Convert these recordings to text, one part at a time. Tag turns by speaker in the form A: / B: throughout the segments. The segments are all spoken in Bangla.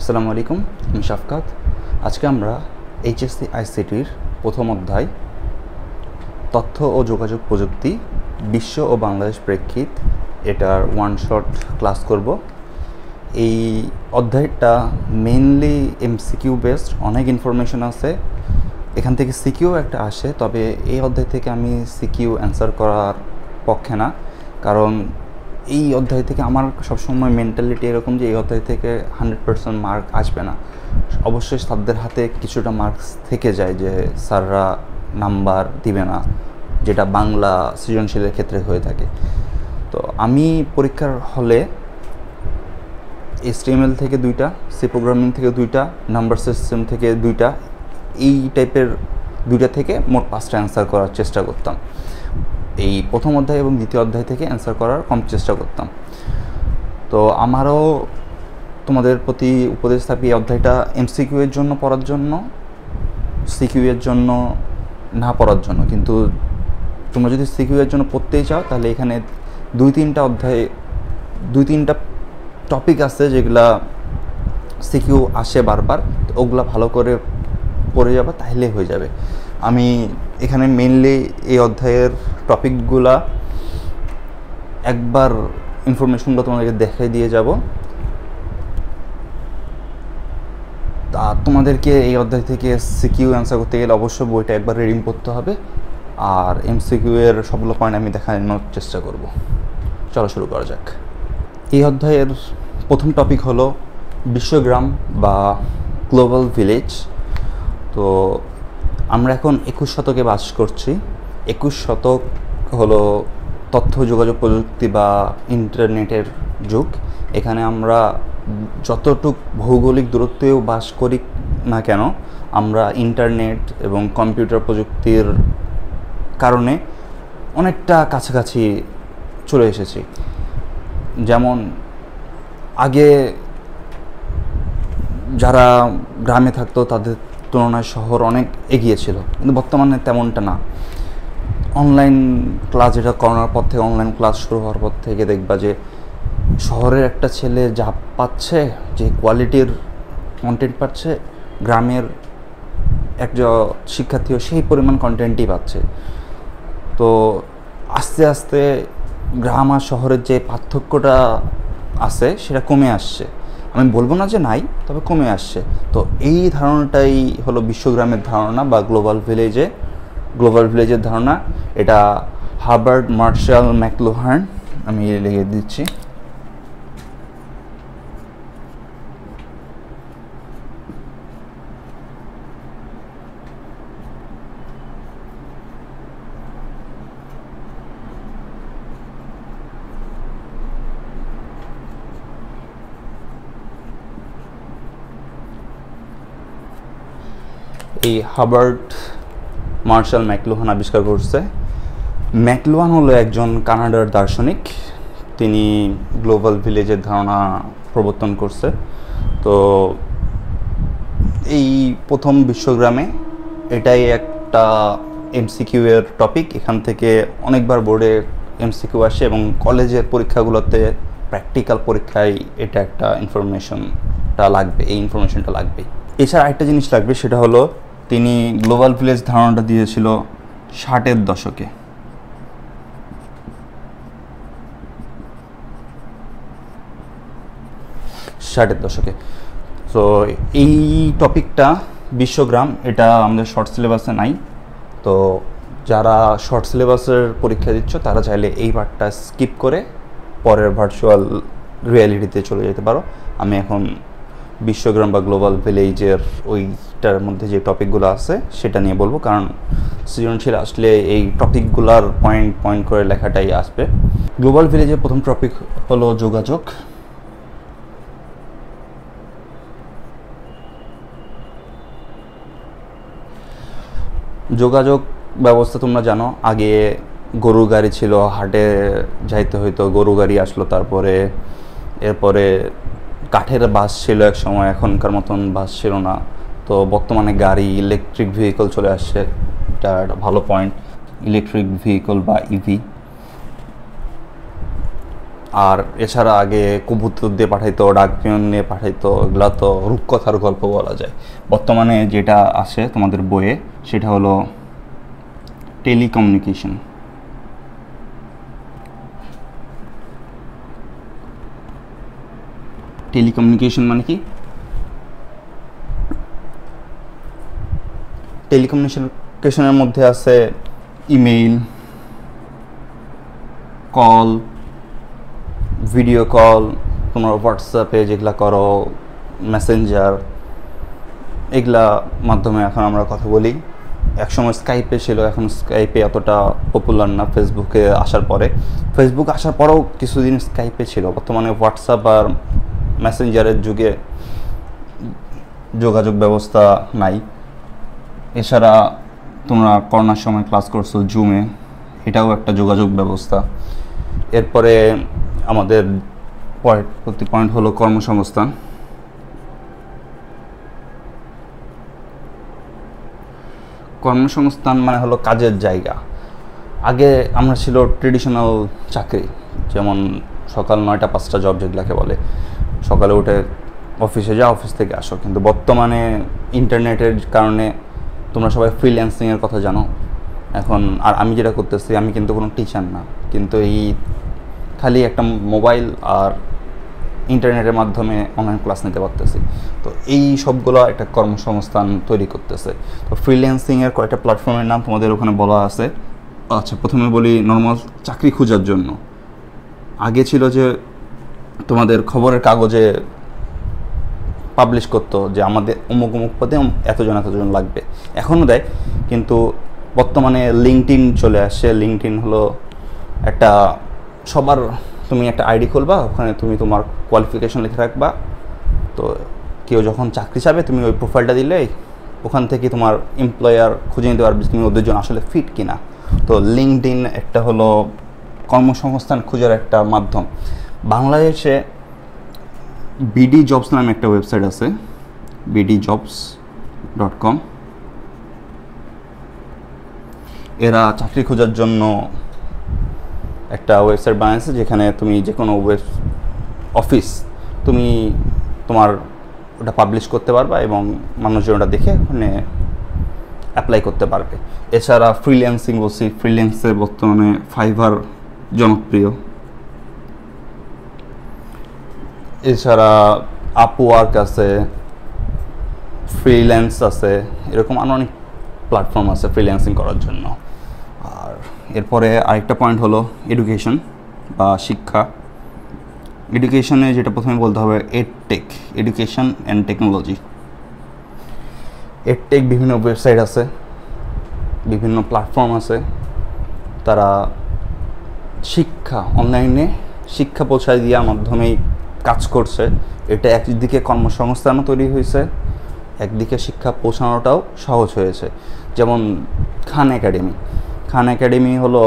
A: আসসালামু আলাইকুম, আমি শাফকাত। আজকে আমরা এইচএসসি আইসিটির প্রথম অধ্যায় তথ্য ও যোগাযোগ প্রযুক্তি বিশ্ব ও বাংলাদেশ প্রেক্ষিত এটার ওয়ান শট ক্লাস করব। এই অধ্যায়টা মেইনলি এমসিকিউ বেসড, অনেক ইনফরমেশন আছে, এখান থেকে সিকিউ একটা আসে, তবে এই অধ্যায় থেকে আমি সিকিউ অ্যান্সার করার পক্ষে না, কারণ এই অধ্যায় থেকে আমার সবসময় মেন্টালিটি এরকম যে এই অধ্যায় থেকে 100% মার্ক আসবে না। অবশ্যই স্যারদের হাতে কিছুটা মার্কস থেকে যায় যে স্যাররা নাম্বার দিবে না, যেটা বাংলা সৃজনশীলের ক্ষেত্রে হয়ে থাকে। তো আমি পরীক্ষার হলে HTML থেকে 2টা, সি প্রোগ্রামিং থেকে 2টা, নাম্বার সিস্টেম থেকে 2টা, এই টাইপের 2টা থেকে মোট 5টা অ্যান্সার করার চেষ্টা করতাম। এই প্রথম অধ্যায় এবং দ্বিতীয় অধ্যায় থেকে অ্যান্সার করার কম চেষ্টা করতাম। তো আমারও তোমাদের প্রতি উপদেশ থাকি এই অধ্যায়টা এমসিকিউ এর জন্য পড়ার জন্য, সিকিউ এর জন্য না পড়ার জন্য। কিন্তু তোমরা যদি সিকিউ এর জন্য পড়তেই চাও তাহলে এখানে 2-3টা অধ্যায়, 2-3টা টপিক আছে যেগুলা সিকিউ আসে বারবার, তো ওগুলা ভালো করে পড়ে যাবে তাহলে হয়ে যাবে। আমি এখানে মেইনলি এই অধ্যায়ের টপিকগুলা একবার ইনফরমেশনগুলো তোমাদেরকে দেখাই দিয়ে যাব। তা তোমাদেরকে এই অধ্যায় থেকে সিকিউ অ্যান্সার করতে গেলে অবশ্যই বইটা একবার রিডিং করতে হবে, আর এমসিকিউ এর সবগুলো পয়েন্ট আমি দেখানোর চেষ্টা করব। চলো শুরু করা যাক। এই অধ্যায়ের প্রথম টপিক হলো বিশ্বগ্রাম বা গ্লোবাল ভিলেজ। তো আমরা এখন 21 শতকে বাস করছি। 21 শতক হলো তথ্য যোগাযোগ প্রযুক্তি বা ইন্টারনেটের যুগ। এখানে আমরা যতটুক ভৌগোলিক দূরত্বেও বাস করি না কেন, আমরা ইন্টারনেট এবং কম্পিউটার প্রযুক্তির কারণে অনেকটা কাছাকাছি চলে এসেছি। যেমন আগে যারা গ্রামে থাকতো তাদের তুলনায় শহর অনেক এগিয়ে ছিল, কিন্তু বর্তমানে তেমনটা না। অনলাইন ক্লাস, যেটা করোনার পর থেকে অনলাইন ক্লাস শুরু হওয়ার পর থেকে দেখবা যে শহরের একটা ছেলে যা পাচ্ছে, যে কোয়ালিটির কন্টেন্ট পাচ্ছে, গ্রামের একজন শিক্ষার্থীও সেই পরিমাণ কন্টেন্টই পাচ্ছে। তো আস্তে আস্তে গ্রাম আর শহরের যে পার্থক্যটা আছে সেটা কমে আসছে। আমি বলবো না যে নাই, তবে কমে আসছে। তো এই ধারণাটাই হলো বিশ্বগ্রামের ধারণা বা গ্লোবাল ভিলেজের ধারণা। এটা হার্বার্ট মার্শাল ম্যাকলুহান, আমি লিখে দিচ্ছি। এই হার্বার্ট মার্শাল ম্যাকলুহান আবিষ্কার করছে। ম্যাকলুহান হলো একজন কানাডার দার্শনিক। তিনি গ্লোবাল ভিলেজের ধারণা প্রবর্তন করছে। তো এই প্রথম বিশ্বগ্রামে এটাই একটা এমসিকিউ এর টপিক। এখান থেকে অনেকবার বোর্ডে এমসিকিউ আসে এবং কলেজের পরীক্ষাগুলোতে প্র্যাকটিক্যাল পরীক্ষায় এটা একটা ইনফরমেশনটা লাগবে, এই ইনফরমেশনটা লাগবে। এছাড়া আরেকটা জিনিস লাগবে, সেটা হলো তিনি গ্লোবাল ভিলেজ ধারণাটা দিয়েছিল 60-এর দশকে। তো এই টপিকটা বিশ্বগ্রাম, এটা আমাদের শর্ট সিলেবাসে নাই। তো যারা শর্ট সিলেবাসের পরীক্ষা দিচ্ছ তারা চাইলে এই পার্টটা স্কিপ করে পরের ভার্চুয়াল রিয়ালিটিতে চলে যেতে পারো। আমি এখন বিশ্বগ্রাম বা গ্লোবাল ভিলেজের ওইটার মধ্যে যে টপিকগুলো আছে সেটা নিয়ে বলবো, কারণ সৃজনশীল আসলে এই টপিকগুলোর পয়েন্ট করে লেখাটাই আসবে। গ্লোবাল ভিলেজের প্রথম টপিক হলো যোগাযোগ। যোগাযোগ ব্যবস্থা তোমরা জানো, আগে গরু গাড়ি ছিল, হাটে যাইতে হইতো, গরু গাড়ি আসলো, এরপরে কাঠের বাস ছিল এক সময়, এখনকার মতন বাস ছিল না। তো বর্তমানে গাড়ি, ইলেকট্রিক ভেহিকল চলে আসছে, এটা একটা ভালো পয়েন্ট, ইলেকট্রিক ভেহিকল বা ইভি। আর এছাড়া আগে কবুতর দিয়ে পাঠাইতো, ডাক পিয়ন নিয়ে পাঠাইতো, এগুলা তো রূপকথার গল্প বলা যায়। বর্তমানে যেটা আছে তোমাদের বইয়ে সেটা হলো টেলিকমিউনিকেশন। টেলিকমিউনিকেশন মানে কি? টেলিকমিউনিকেশনের মধ্যে আছে ইমেইল, কল, ভিডিও কল, তোমার হোয়াটসঅ্যাপে যেগুলা করো, মেসেঞ্জার, এগুলা মাধ্যমে এখন আমরা কথা বলি। একসময় স্কাইপে ছিল, এখন স্কাইপে অতটা পপুলার না ফেসবুকে আসার পরে। ফেসবুক আসার পরেও কিছুদিন স্কাইপে ছিল। বর্তমানে হোয়াটসঅ্যাপ আর মেসেঞ্জারের যুগে যোগাযোগ ব্যবস্থা নাই। এছাড়া তোমরা করোনার সময় ক্লাস করছো জুমে, এটাও একটা যোগাযোগ ব্যবস্থা। এরপরে আমাদের পরবর্তী পয়েন্ট হলো কর্মসংস্থান। কর্মসংস্থান মানে হলো কাজের জায়গা। আগে আমরা ছিল ট্রেডিশনাল চাকরি, যেমন সকাল 9টা 5টা জব যেগুলাকে বলে, সকালে উঠে অফিসে যাও, অফিস থেকে আসো। কিন্তু বর্তমানে ইন্টারনেটের কারণে তোমরা সবাই ফ্রিল্যান্সিংয়ের কথা জানো এখন। আর আমি যেটা করতেছি, আমি কিন্তু কোনো টিচার না, কিন্তু এই খালি একটা মোবাইল আর ইন্টারনেটের মাধ্যমে অনলাইন ক্লাস নিতে পারতেছি। তো এই সবগুলো একটা কর্মসংস্থান তৈরি করতেছে। তো ফ্রিল্যান্সিংয়ের কয়েকটা প্ল্যাটফর্মের নাম তোমাদের ওখানে বলা আছে। আচ্ছা, প্রথমে বলি নর্মাল চাকরি খোঁজার জন্য। আগে ছিল যে তোমাদের খবরের কাগজে পাবলিশ করতো যে আমাদের অমুক অমুক পদে এতজন লাগবে, এখনও দেয়, কিন্তু বর্তমানে লিঙ্কডইন চলে আসছে। লিঙ্কডইন হলো একটা সবার, তুমি একটা আইডি খুলবা, ওখানে তুমি তোমার কোয়ালিফিকেশন লিখে রাখবা। তো কেউ যখন চাকরি চাবে তুমি ওই প্রোফাইলটা দিলেই ওখান থেকে তোমার এমপ্লয়ার খুঁজে নিতে পারবে তুমি ওদের জন্য আসলে ফিট কিনা। তো লিঙ্কডইন একটা হলো কর্মসংস্থান খোঁজার একটা মাধ্যম। বাংলাদেশে বিডি জবস নামে একটা ওয়েবসাইট আছে, bdjobs.com। এরা চাকরি খোঁজার জন্য একটা ওয়েবসাইট বানিয়েছে, যেখানে তুমি যে কোনো অফিস তুমি তোমার ওটা পাবলিশ করতে পারবা এবং মানুষজন ওটা দেখে ওখানে অ্যাপ্লাই করতে পারবে। এছাড়া ফ্রিল্যান্সিং বলছি, ফ্রিল্যান্সে বর্তমানে ফাইবার জনপ্রিয়। এছাড়া আপওয়ার্ক আছে, ফ্রিল্যান্স আছে, এরকম আরও অনেক প্ল্যাটফর্ম আছে ফ্রিল্যান্সিং করার জন্য। আর এরপরে আরেকটা পয়েন্ট হলো এডুকেশন বা শিক্ষা। এডুকেশনে যেটা প্রথমে বলতে হবে edtech, education and technology. Edtech বিভিন্ন ওয়েবসাইট আছে, বিভিন্ন প্ল্যাটফর্ম আছে, তারা শিক্ষা অনলাইনে শিক্ষা পৌঁছায় দেওয়ার মাধ্যমেই কাজ করছে। এটা একদিকে কর্মসংস্থানও তৈরি হয়েছে, একদিকে শিক্ষা পৌঁছানোটাও সহজ হয়েছে। যেমন খান একাডেমি। খান একাডেমি হলো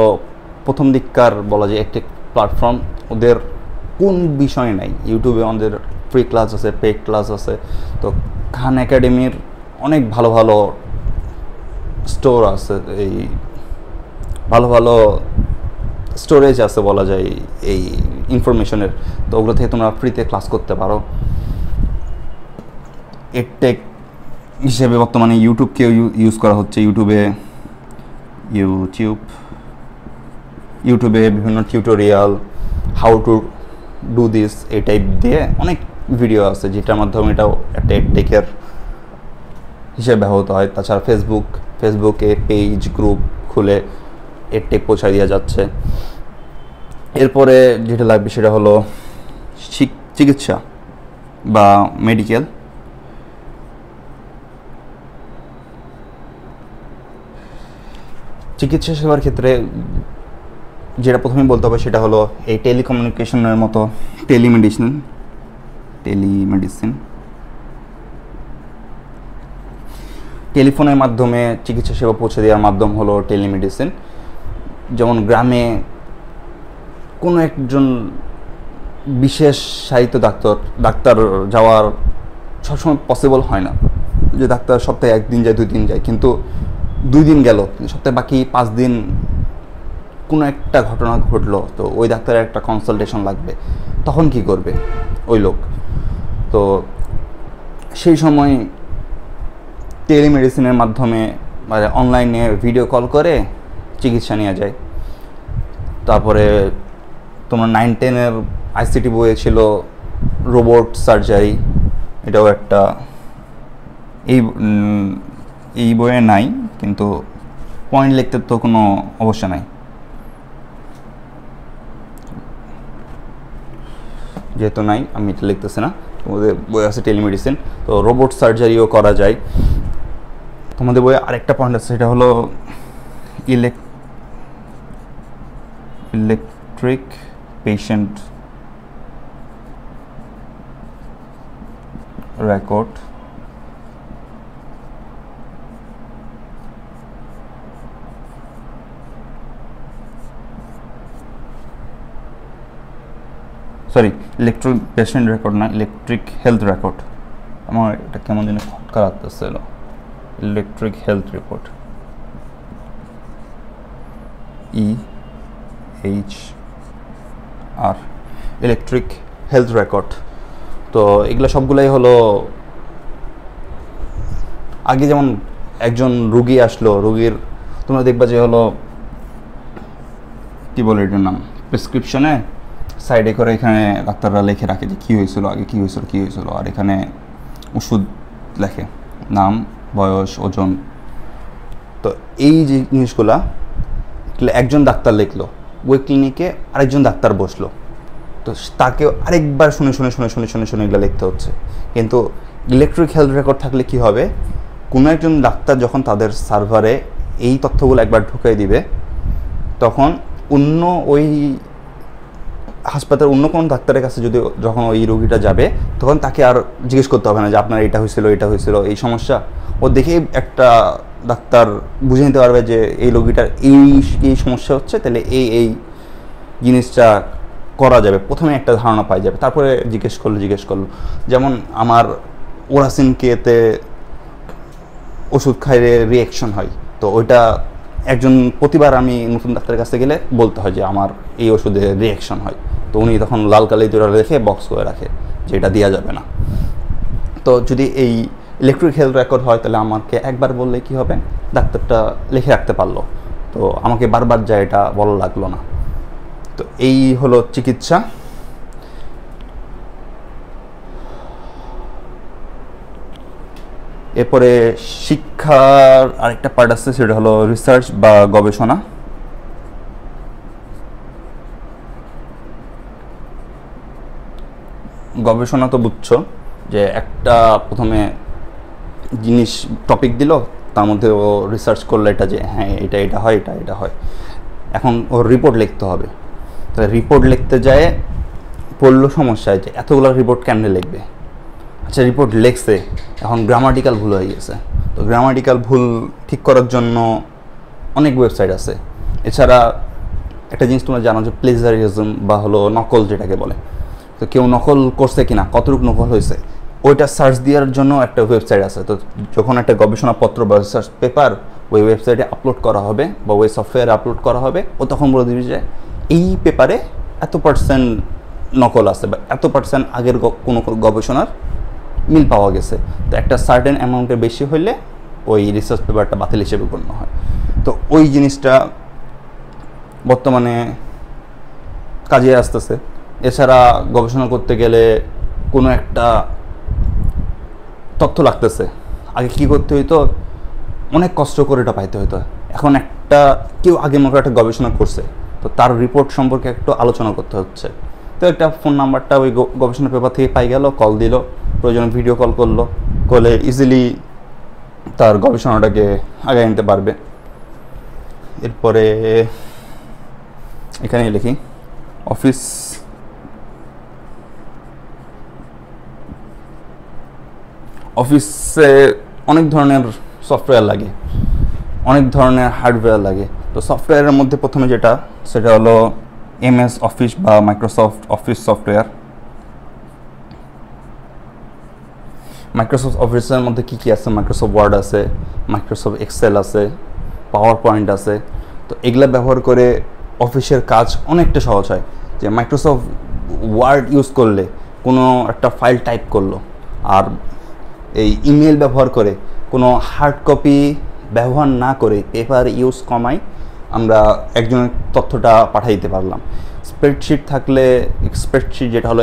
A: প্রথম দিককার বলা যায় একটি প্ল্যাটফর্ম। ওদের কোন বিষয় নাই, ইউটিউবে আমাদের ফ্রি ক্লাস আছে, পেড ক্লাস আছে। তো খান একাডেমির অনেক ভালো ভালো স্টোর আছে, এই ভালো ভালো স্টোরেজ আছে বলা যায় এই ইনফরমেশনের। তো ওগুলো থেকে তোমরা ফ্রিতে ক্লাস করতে পারো। এডটেক হিসেবে বর্তমানে ইউটিউবকেও ইউজ করা হচ্ছে। ইউটিউবে বিভিন্ন tutorial, how to do this, এই টাইপ দিয়ে অনেক ভিডিও আছে, যেটার মাধ্যমে এটাও একটা এডটেকের হিসেবে ব্যবহৃত হয়। তাছাড়া ফেসবুকে পেজ গ্রুপ খুলে এডটেক পৌঁছায় দেওয়া যাচ্ছে। এরপরে যেটা লাগবে সেটা হলো চিকিৎসা বা মেডিকেল। চিকিৎসা সেবার ক্ষেত্রে যেটা প্রথমে বলতে হবে সেটা হলো এই টেলিকমিউনিকেশনের মতো টেলিমেডিসিন। টেলিফোনের মাধ্যমে চিকিৎসা সেবা পৌঁছে দেওয়ার মাধ্যম হলো টেলিমেডিসিন। যেমন গ্রামে কোনো একজন বিশেষ সাহিত্য ডাক্তার যাওয়ার সবসময় পসিবল হয় না, যে ডাক্তার সপ্তাহে 1 দিন যায় 2 দিন যায়, কিন্তু 2 দিন গেল, কিন্তু সপ্তাহে বাকি 5 দিন কোনো একটা ঘটনা ঘটলো, তো ওই ডাক্তারের একটা কনসালটেশন লাগবে, তখন কি করবে ওই লোক? তো সেই সময় টেলিমেডিসিনের মাধ্যমে মানে অনলাইনে ভিডিও কল করে চিকিৎসা নেওয়া যায়। তারপরে তোমার 9-10-এর আইসিটি বইয়ে ছিল রোবট সার্জারি, এটাও একটা, এই বইয়ে নাই, কিন্তু পয়েন্ট লিখতে তো কোনো অবস্থা নাই, যেহেতু নাই আমি এটা লিখতেছি না। তোমাদের বই আছে টেলিমেডিসিন, তো রোবট সার্জারিও করা যায়। তোমাদের বইয়ে আরেকটা পয়েন্ট আছে, সেটা হলো electric patient record, sorry electric patient record না, ইলেকট্রিক হেলথ রেকর্ড। আমার এটা কেমন যেন খটকা লাগতেছিল, electric health report, EHR, electric health record. তো এগুলো সবগুলাই হলো, আগে যেমন একজন রুগী আসলো, রুগীর তোমরা দেখবা যে হলো কী বলে এটার নাম, প্রেসক্রিপশনে সাইডে করে এখানে ডাক্তাররা লিখে রাখে যে কী হয়েছিল আগে, কী হয়েছিল, আর এখানে ওষুধ লেখে, নাম, বয়স, ওজন। তো এই যে জিনিসগুলা একজন ডাক্তার লিখলো, ওই ক্লিনিকে আরেকজন ডাক্তার বসলো, তো তাকে আরেকবার শুনে এগুলো লিখতে হচ্ছে। কিন্তু ইলেকট্রিক হেলথ রেকর্ড থাকলে কি হবে, কোনো একজন ডাক্তার যখন তাদের সার্ভারে এই তথ্যগুলো একবার ঢুকিয়ে দিবে, তখন অন্য ওই হাসপাতালের অন্য কোনো ডাক্তারের কাছে যদি যখন ওই রোগীটা যাবে, তখন তাকে আর জিজ্ঞেস করতে হবে না যে আপনার এটা হয়েছিল এই সমস্যা। ও দেখেই একটা ডাক্তার বুঝে নিতে পারবে যে এই রোগীটার এই সমস্যা হচ্ছে, তাহলে এই জিনিসটা করা যাবে, প্রথমে একটা ধারণা পাই যাবে, তারপরে জিজ্ঞেস করলো। যেমন আমার ওরাসিনকেতে ওষুধ খাইলে রিয়াকশন হয়, তো ওইটা একজন প্রতিবার আমি নতুন ডাক্তারের কাছে গেলে বলতে হয় যে আমার এই ওষুধে রিয়াকশন হয়, তো উনি তখন লাল কালি জোড়া রেখে বক্স করে রাখে যে এটা দেওয়া যাবে না। তো যদি এই ইলেকট্রিক হেলথ রেকর্ড হয়, তাহলে আমাকে একবার বললে কি হবে, ডাক্তারটা লিখে রাখতে পারলো, তো আমাকে বারবার যায় এটা বলা লাগলো না। তো এই হলো চিকিৎসা। এরপরে শিক্ষার আরেকটা পার্ট আছে, সেটা হলো রিসার্চ বা গবেষণা। গবেষণা তো বুঝছো যে একটা প্রথমে জিনিস টপিক দিল, তার মধ্যে ও রিসার্চ করলো এটা যে হ্যাঁ এটা হয়, এটা হয়। এখন ওর রিপোর্ট লিখতে হবে, তো রিপোর্ট লিখতে যায় পড়লো সমস্যায় যে এতগুলো রিপোর্ট কেমনে লিখবে। আচ্ছা রিপোর্ট লিখছে, এখন গ্রামাটিক্যাল ভুল হয়ে গেছে, তো গ্রামাটিক্যাল ভুল ঠিক করার জন্য অনেক ওয়েবসাইট আছে। এছাড়া একটা জিনিস তোমরা জানো যে প্লেজারিজম বা হলো নকল যেটাকে বলে, তো কেউ নকল করছে কিনা, কতটুকু নকল হয়েছে, ওইটা সার্চ দেওয়ার জন্য একটা ওয়েবসাইট আছে। তো যখন একটা গবেষণাপত্র বা রিসার্চ পেপার ওই ওয়েবসাইটে আপলোড করা হবে বা ওই সফটওয়্যারে আপলোড করা হবে, ও তখন বলে দিবি যে এই পেপারে এত% নকল আছে বা এত% আগের কোনো গবেষণার মিল পাওয়া গেছে। তো একটা সার্টেন অ্যামাউন্টের বেশি হইলে ওই রিসার্চ পেপারটা বাতিল হিসেবে গণ্য হয়। তো ওই জিনিসটা বর্তমানে কাজে আসতেছে। এছাড়া গবেষণা করতে গেলে কোনো একটা তথ্য লাগতেছে, আগে কী করতে হইতো, অনেক কষ্ট করে এটা পাইতে হইতো। এখন একটা কেউ আগে মতো একটা গবেষণা করছে, তো তার রিপোর্ট সম্পর্কে একটু আলোচনা করতে হচ্ছে, তো একটা ফোন নাম্বারটা ওই গবেষণা পেপার থেকে পাই গেল, কল দিল, প্রয়োজনে ভিডিও কল করলে ইজিলি তার গবেষণাটাকে আগে নিতে পারবে। এরপরে এখানে লিখি অফিসে অনেক ধরনের সফটওয়্যার লাগে, অনেক ধরনের হার্ডওয়্যার লাগে। তো সফটওয়্যারের মধ্যে প্রথমে যেটা, সেটা হলো MS অফিস বা মাইক্রোসফট অফিস সফটওয়্যার। মাইক্রোসফট অফিসের মধ্যে কী আছে, মাইক্রোসফট ওয়ার্ড আছে, মাইক্রোসফট এক্সেল আছে, পাওয়ার পয়েন্ট আছে। তো এগুলা ব্যবহার করে অফিসের কাজ অনেকটা সহজ হয়। যে মাইক্রোসফট ওয়ার্ড ইউজ করলে কোনো একটা ফাইল টাইপ করলো, আর এই ইমেল ব্যবহার করে কোনো হার্ড কপি ব্যবহার না করে পেপার ইউজ কমাই আমরা একজনের তথ্যটা পাঠিয়ে দিতে পারলাম। স্প্রেডশিট থাকলে, স্প্রেডশিট যেটা হলো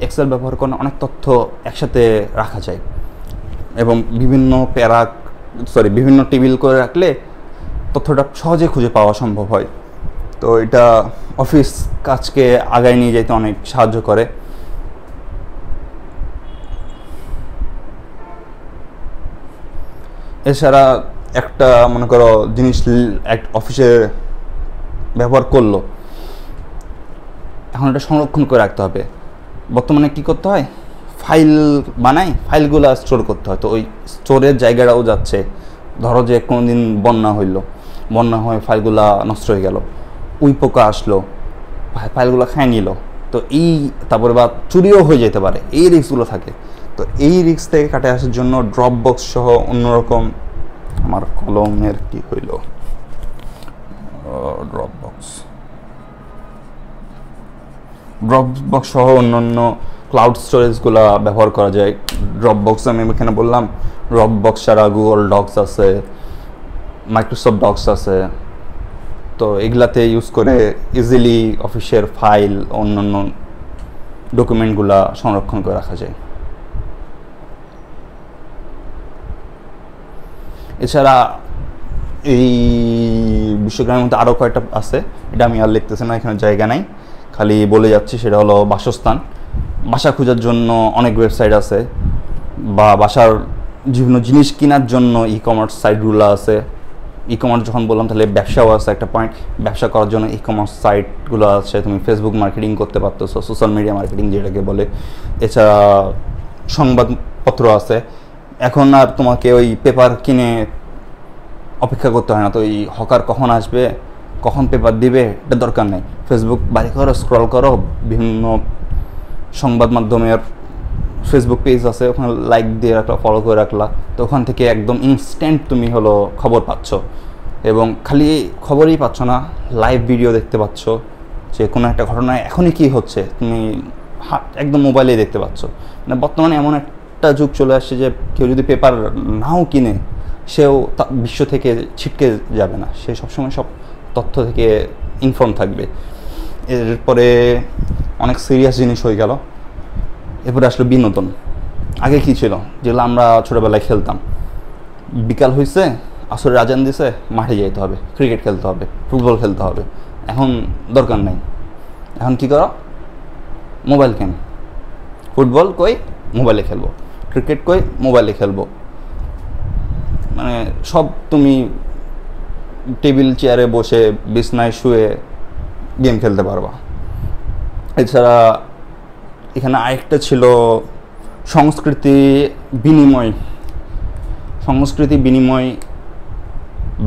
A: এক্সেল ব্যবহার করে অনেক তথ্য একসাথে রাখা যায় এবং বিভিন্ন টেবিল করে রাখলে তথ্যটা সহজে খুঁজে পাওয়া সম্ভব হয়। তো এটা অফিস কাজকে আগায় নিয়ে যেতে অনেক সাহায্য করে। এছাড়া একটা মনে করো জিনিস এক অফিসে ব্যবহার করলো, এখন এটা সংরক্ষণ করে রাখতে হবে। বর্তমানে কি করতে হয়, ফাইল বানাই, ফাইলগুলো স্টোর করতে হয়। তো ওই স্টোরের জায়গাটাও যাচ্ছে। ধরো যে কোনো দিন বন্যা হয়ে ফাইলগুলো নষ্ট হয়ে গেল, পোকা আসলো, ফাইলগুলো খায় নিল, তো তারপরে বা চুরিও হয়ে যেতে পারে, এই রিস্কগুলো থাকে। তো এই রিস্ক থেকে কাটে আসার জন্য ড্রপবক্স সহ অন্যরকম, আমার কলমের কি হইল, ড্রপবক্স সহ অন্যান্য ক্লাউড স্টোরেজগুলো ব্যবহার করা যায়। ড্রপবক্স আমি এখানে বললাম, ড্রপবক্স ছাড়া গুগল ডক্স আছে, মাইক্রোসফট ডক্স আছে। তো এগুলাতে ইউজ করে ইজিলি অফিসের ফাইল, অন্যান্য ডকুমেন্টগুলা সংরক্ষণ করে রাখা যায়। এছাড়া এই বিশ্বগ্রামের মধ্যে আরও কয়েকটা আছে, এটা আমি আর লিখতেছি না, এখানে জায়গা নাই, খালি বলে যাচ্ছি। সেটা হলো বাসস্থান। বাসা খোঁজার জন্য অনেক ওয়েবসাইট আছে, বা বাসার বিভিন্ন জিনিস কেনার জন্য ই কমার্স সাইটগুলো আছে। ই কমার্স যখন বললাম তাহলে ব্যবসাও আছে একটা পয়েন্ট। ব্যবসা করার জন্য ই কমার্স সাইটগুলো আছে, তুমি ফেসবুক মার্কেটিং করতে পারতেছো, সোশ্যাল মিডিয়া মার্কেটিং যেটাকে বলে। এছাড়া সংবাদপত্র আছে। এখন আর তোমাকে ওই পেপার কিনে অপেক্ষা করতে হয় না। তো এই হকার কখন আসবে, কখন পেপার দিবে, এটা দরকার নেই। ফেসবুক বাড়ি করো, স্ক্রল করো, বিভিন্ন সংবাদ মাধ্যমের ফেসবুক পেজ আছে, ওখানে লাইক দিয়ে রাখলা, ফলো করে রাখলা, তো ওখান থেকে একদম ইনস্ট্যান্ট তুমি খবর পাচ্ছ। এবং খালি খবরই পাচ্ছ না, লাইভ ভিডিও দেখতে পাচ্ছ, যে কোনো একটা ঘটনায় এখনই কী হচ্ছে তুমি একদম মোবাইলেই দেখতে পাচ্ছ। মানে বর্তমানে এমন একটা যুগ চলে আসছে যে কেউ যদি পেপার নাও কিনে, সেও বিশ্ব থেকে ছিটকে যাবে না, সে সবসময় সব তথ্য থেকে ইনফর্ম থাকবে। এরপরে অনেক সিরিয়াস জিনিস হয়ে গেল। এরপরে আসলো বিনোদন। আগে কি ছিল, যেগুলো আমরা ছোটোবেলায় খেলতাম, বিকাল হয়েছে, আসরের আজান দিছে, মাঠে যেতে হবে, ক্রিকেট খেলতে হবে, ফুটবল খেলতে হবে। এখন দরকার নেই, এখন কি করো, মোবাইল কেন, ফুটবল কই, মোবাইলে খেলবো, ক্রিকেট কই, মোবাইলে খেলবো। মানে সব তুমি টেবিল চেয়ারে বসে, বিছনায় শুয়ে গেম খেলতে পারবা। এছাড়া এখানে আরেকটা ছিল সংস্কৃতি বিনিময়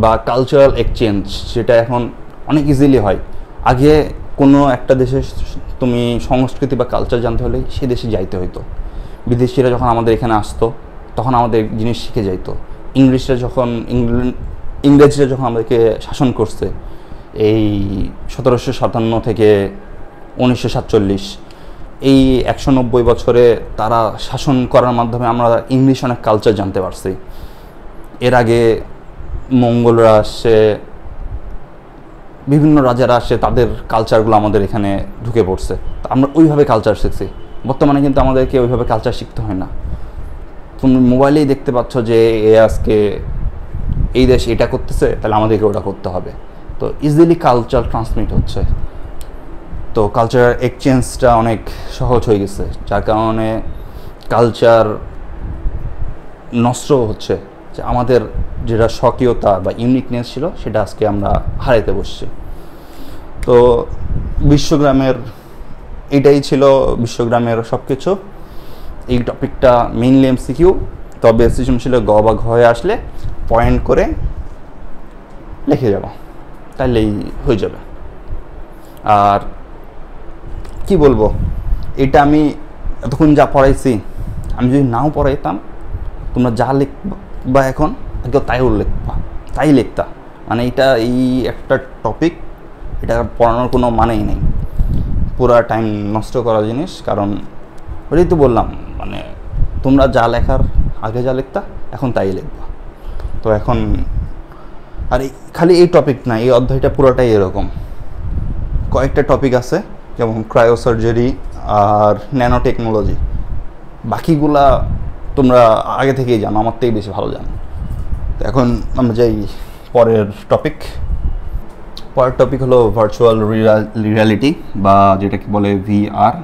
A: বা কালচারাল এক্সচেঞ্জ, যেটা এখন অনেক ইজিলি হয়। আগে কোনো একটা দেশে তুমি সংস্কৃতি বা কালচার জানতে হলে সে দেশে যাইতে হইতো। বিদেশিরা যখন আমাদের এখানে আসতো তখন আমাদের জিনিস শিখে যাইতো। ইংরেজরা যখন আমাদেরকে শাসন করছে, এই 1757 থেকে 1947, এই 190 বছরে তারা শাসন করার মাধ্যমে আমরা ইংলিশ অনেক কালচার জানতে পারছি। এর আগে মঙ্গলরা আসছে, বিভিন্ন রাজারা আসছে, তাদের কালচারগুলো আমাদের এখানে ঢুকে পড়ছে, তা আমরা ওইভাবে কালচার শিখছি। বর্তমানে কিন্তু আমাদেরকে ওইভাবে কালচার শিখতে হয় না, তুমি মোবাইলেই দেখতে পাচ্ছ যে আজকে এই দেশ এটা করতেছে, তাহলে আমাদেরকে ওটা করতে হবে। তো ইজিলি কালচার ট্রান্সমিট হচ্ছে। তো কালচার এক্সচেঞ্জটা অনেক সহজ হয়ে গেছে, যার কারণে কালচার নষ্ট হচ্ছে, যে আমাদের যেটা স্বকীয়তা বা ইউনিকনেস ছিল সেটা আজকে আমরা হারাইতে বসছি। তো এটাই ছিল বিশ্বগ্রামের সব কিছু। এই টপিকটা মেইনলি এমসিকিউ, তবে সৃজনশীল গ বা ঘ হয়ে আসলে পয়েন্ট করে লিখে যাব, তাহলেই হয়ে যাবে। আর কি বলবো, এটা আমি এতক্ষণ যা পড়াইছি, আমি যদি নাও পড়াইতাম, তোমরা যা লিখবা এখন তাই লিখতা। মানে এটা এই একটা টপিক, এটা পড়ানোর কোনো মানেই নেই, পুরা টাইম নষ্ট করা জিনিস। কারণ ওটাই তো বললাম, মানে তোমরা যা লেখার আগে যা লিখতা এখন তাই লিখবা। তো এখন আর খালি এই টপিক না, এই অধ্যায়টা পুরোটাই এরকম। কয়েকটা টপিক আছে যেমন ক্রায়োসার্জারি আর ন্যানো টেকনোলজি, বাকিগুলা তোমরা আগে থেকেই জানো, আমার থেকেই বেশি ভালো জানো। তো এখন আমরা যাই পরের টপিক। পরের টপিক হলো ভার্চুয়াল রিয়ালিটি বা যেটাকে বলে VR।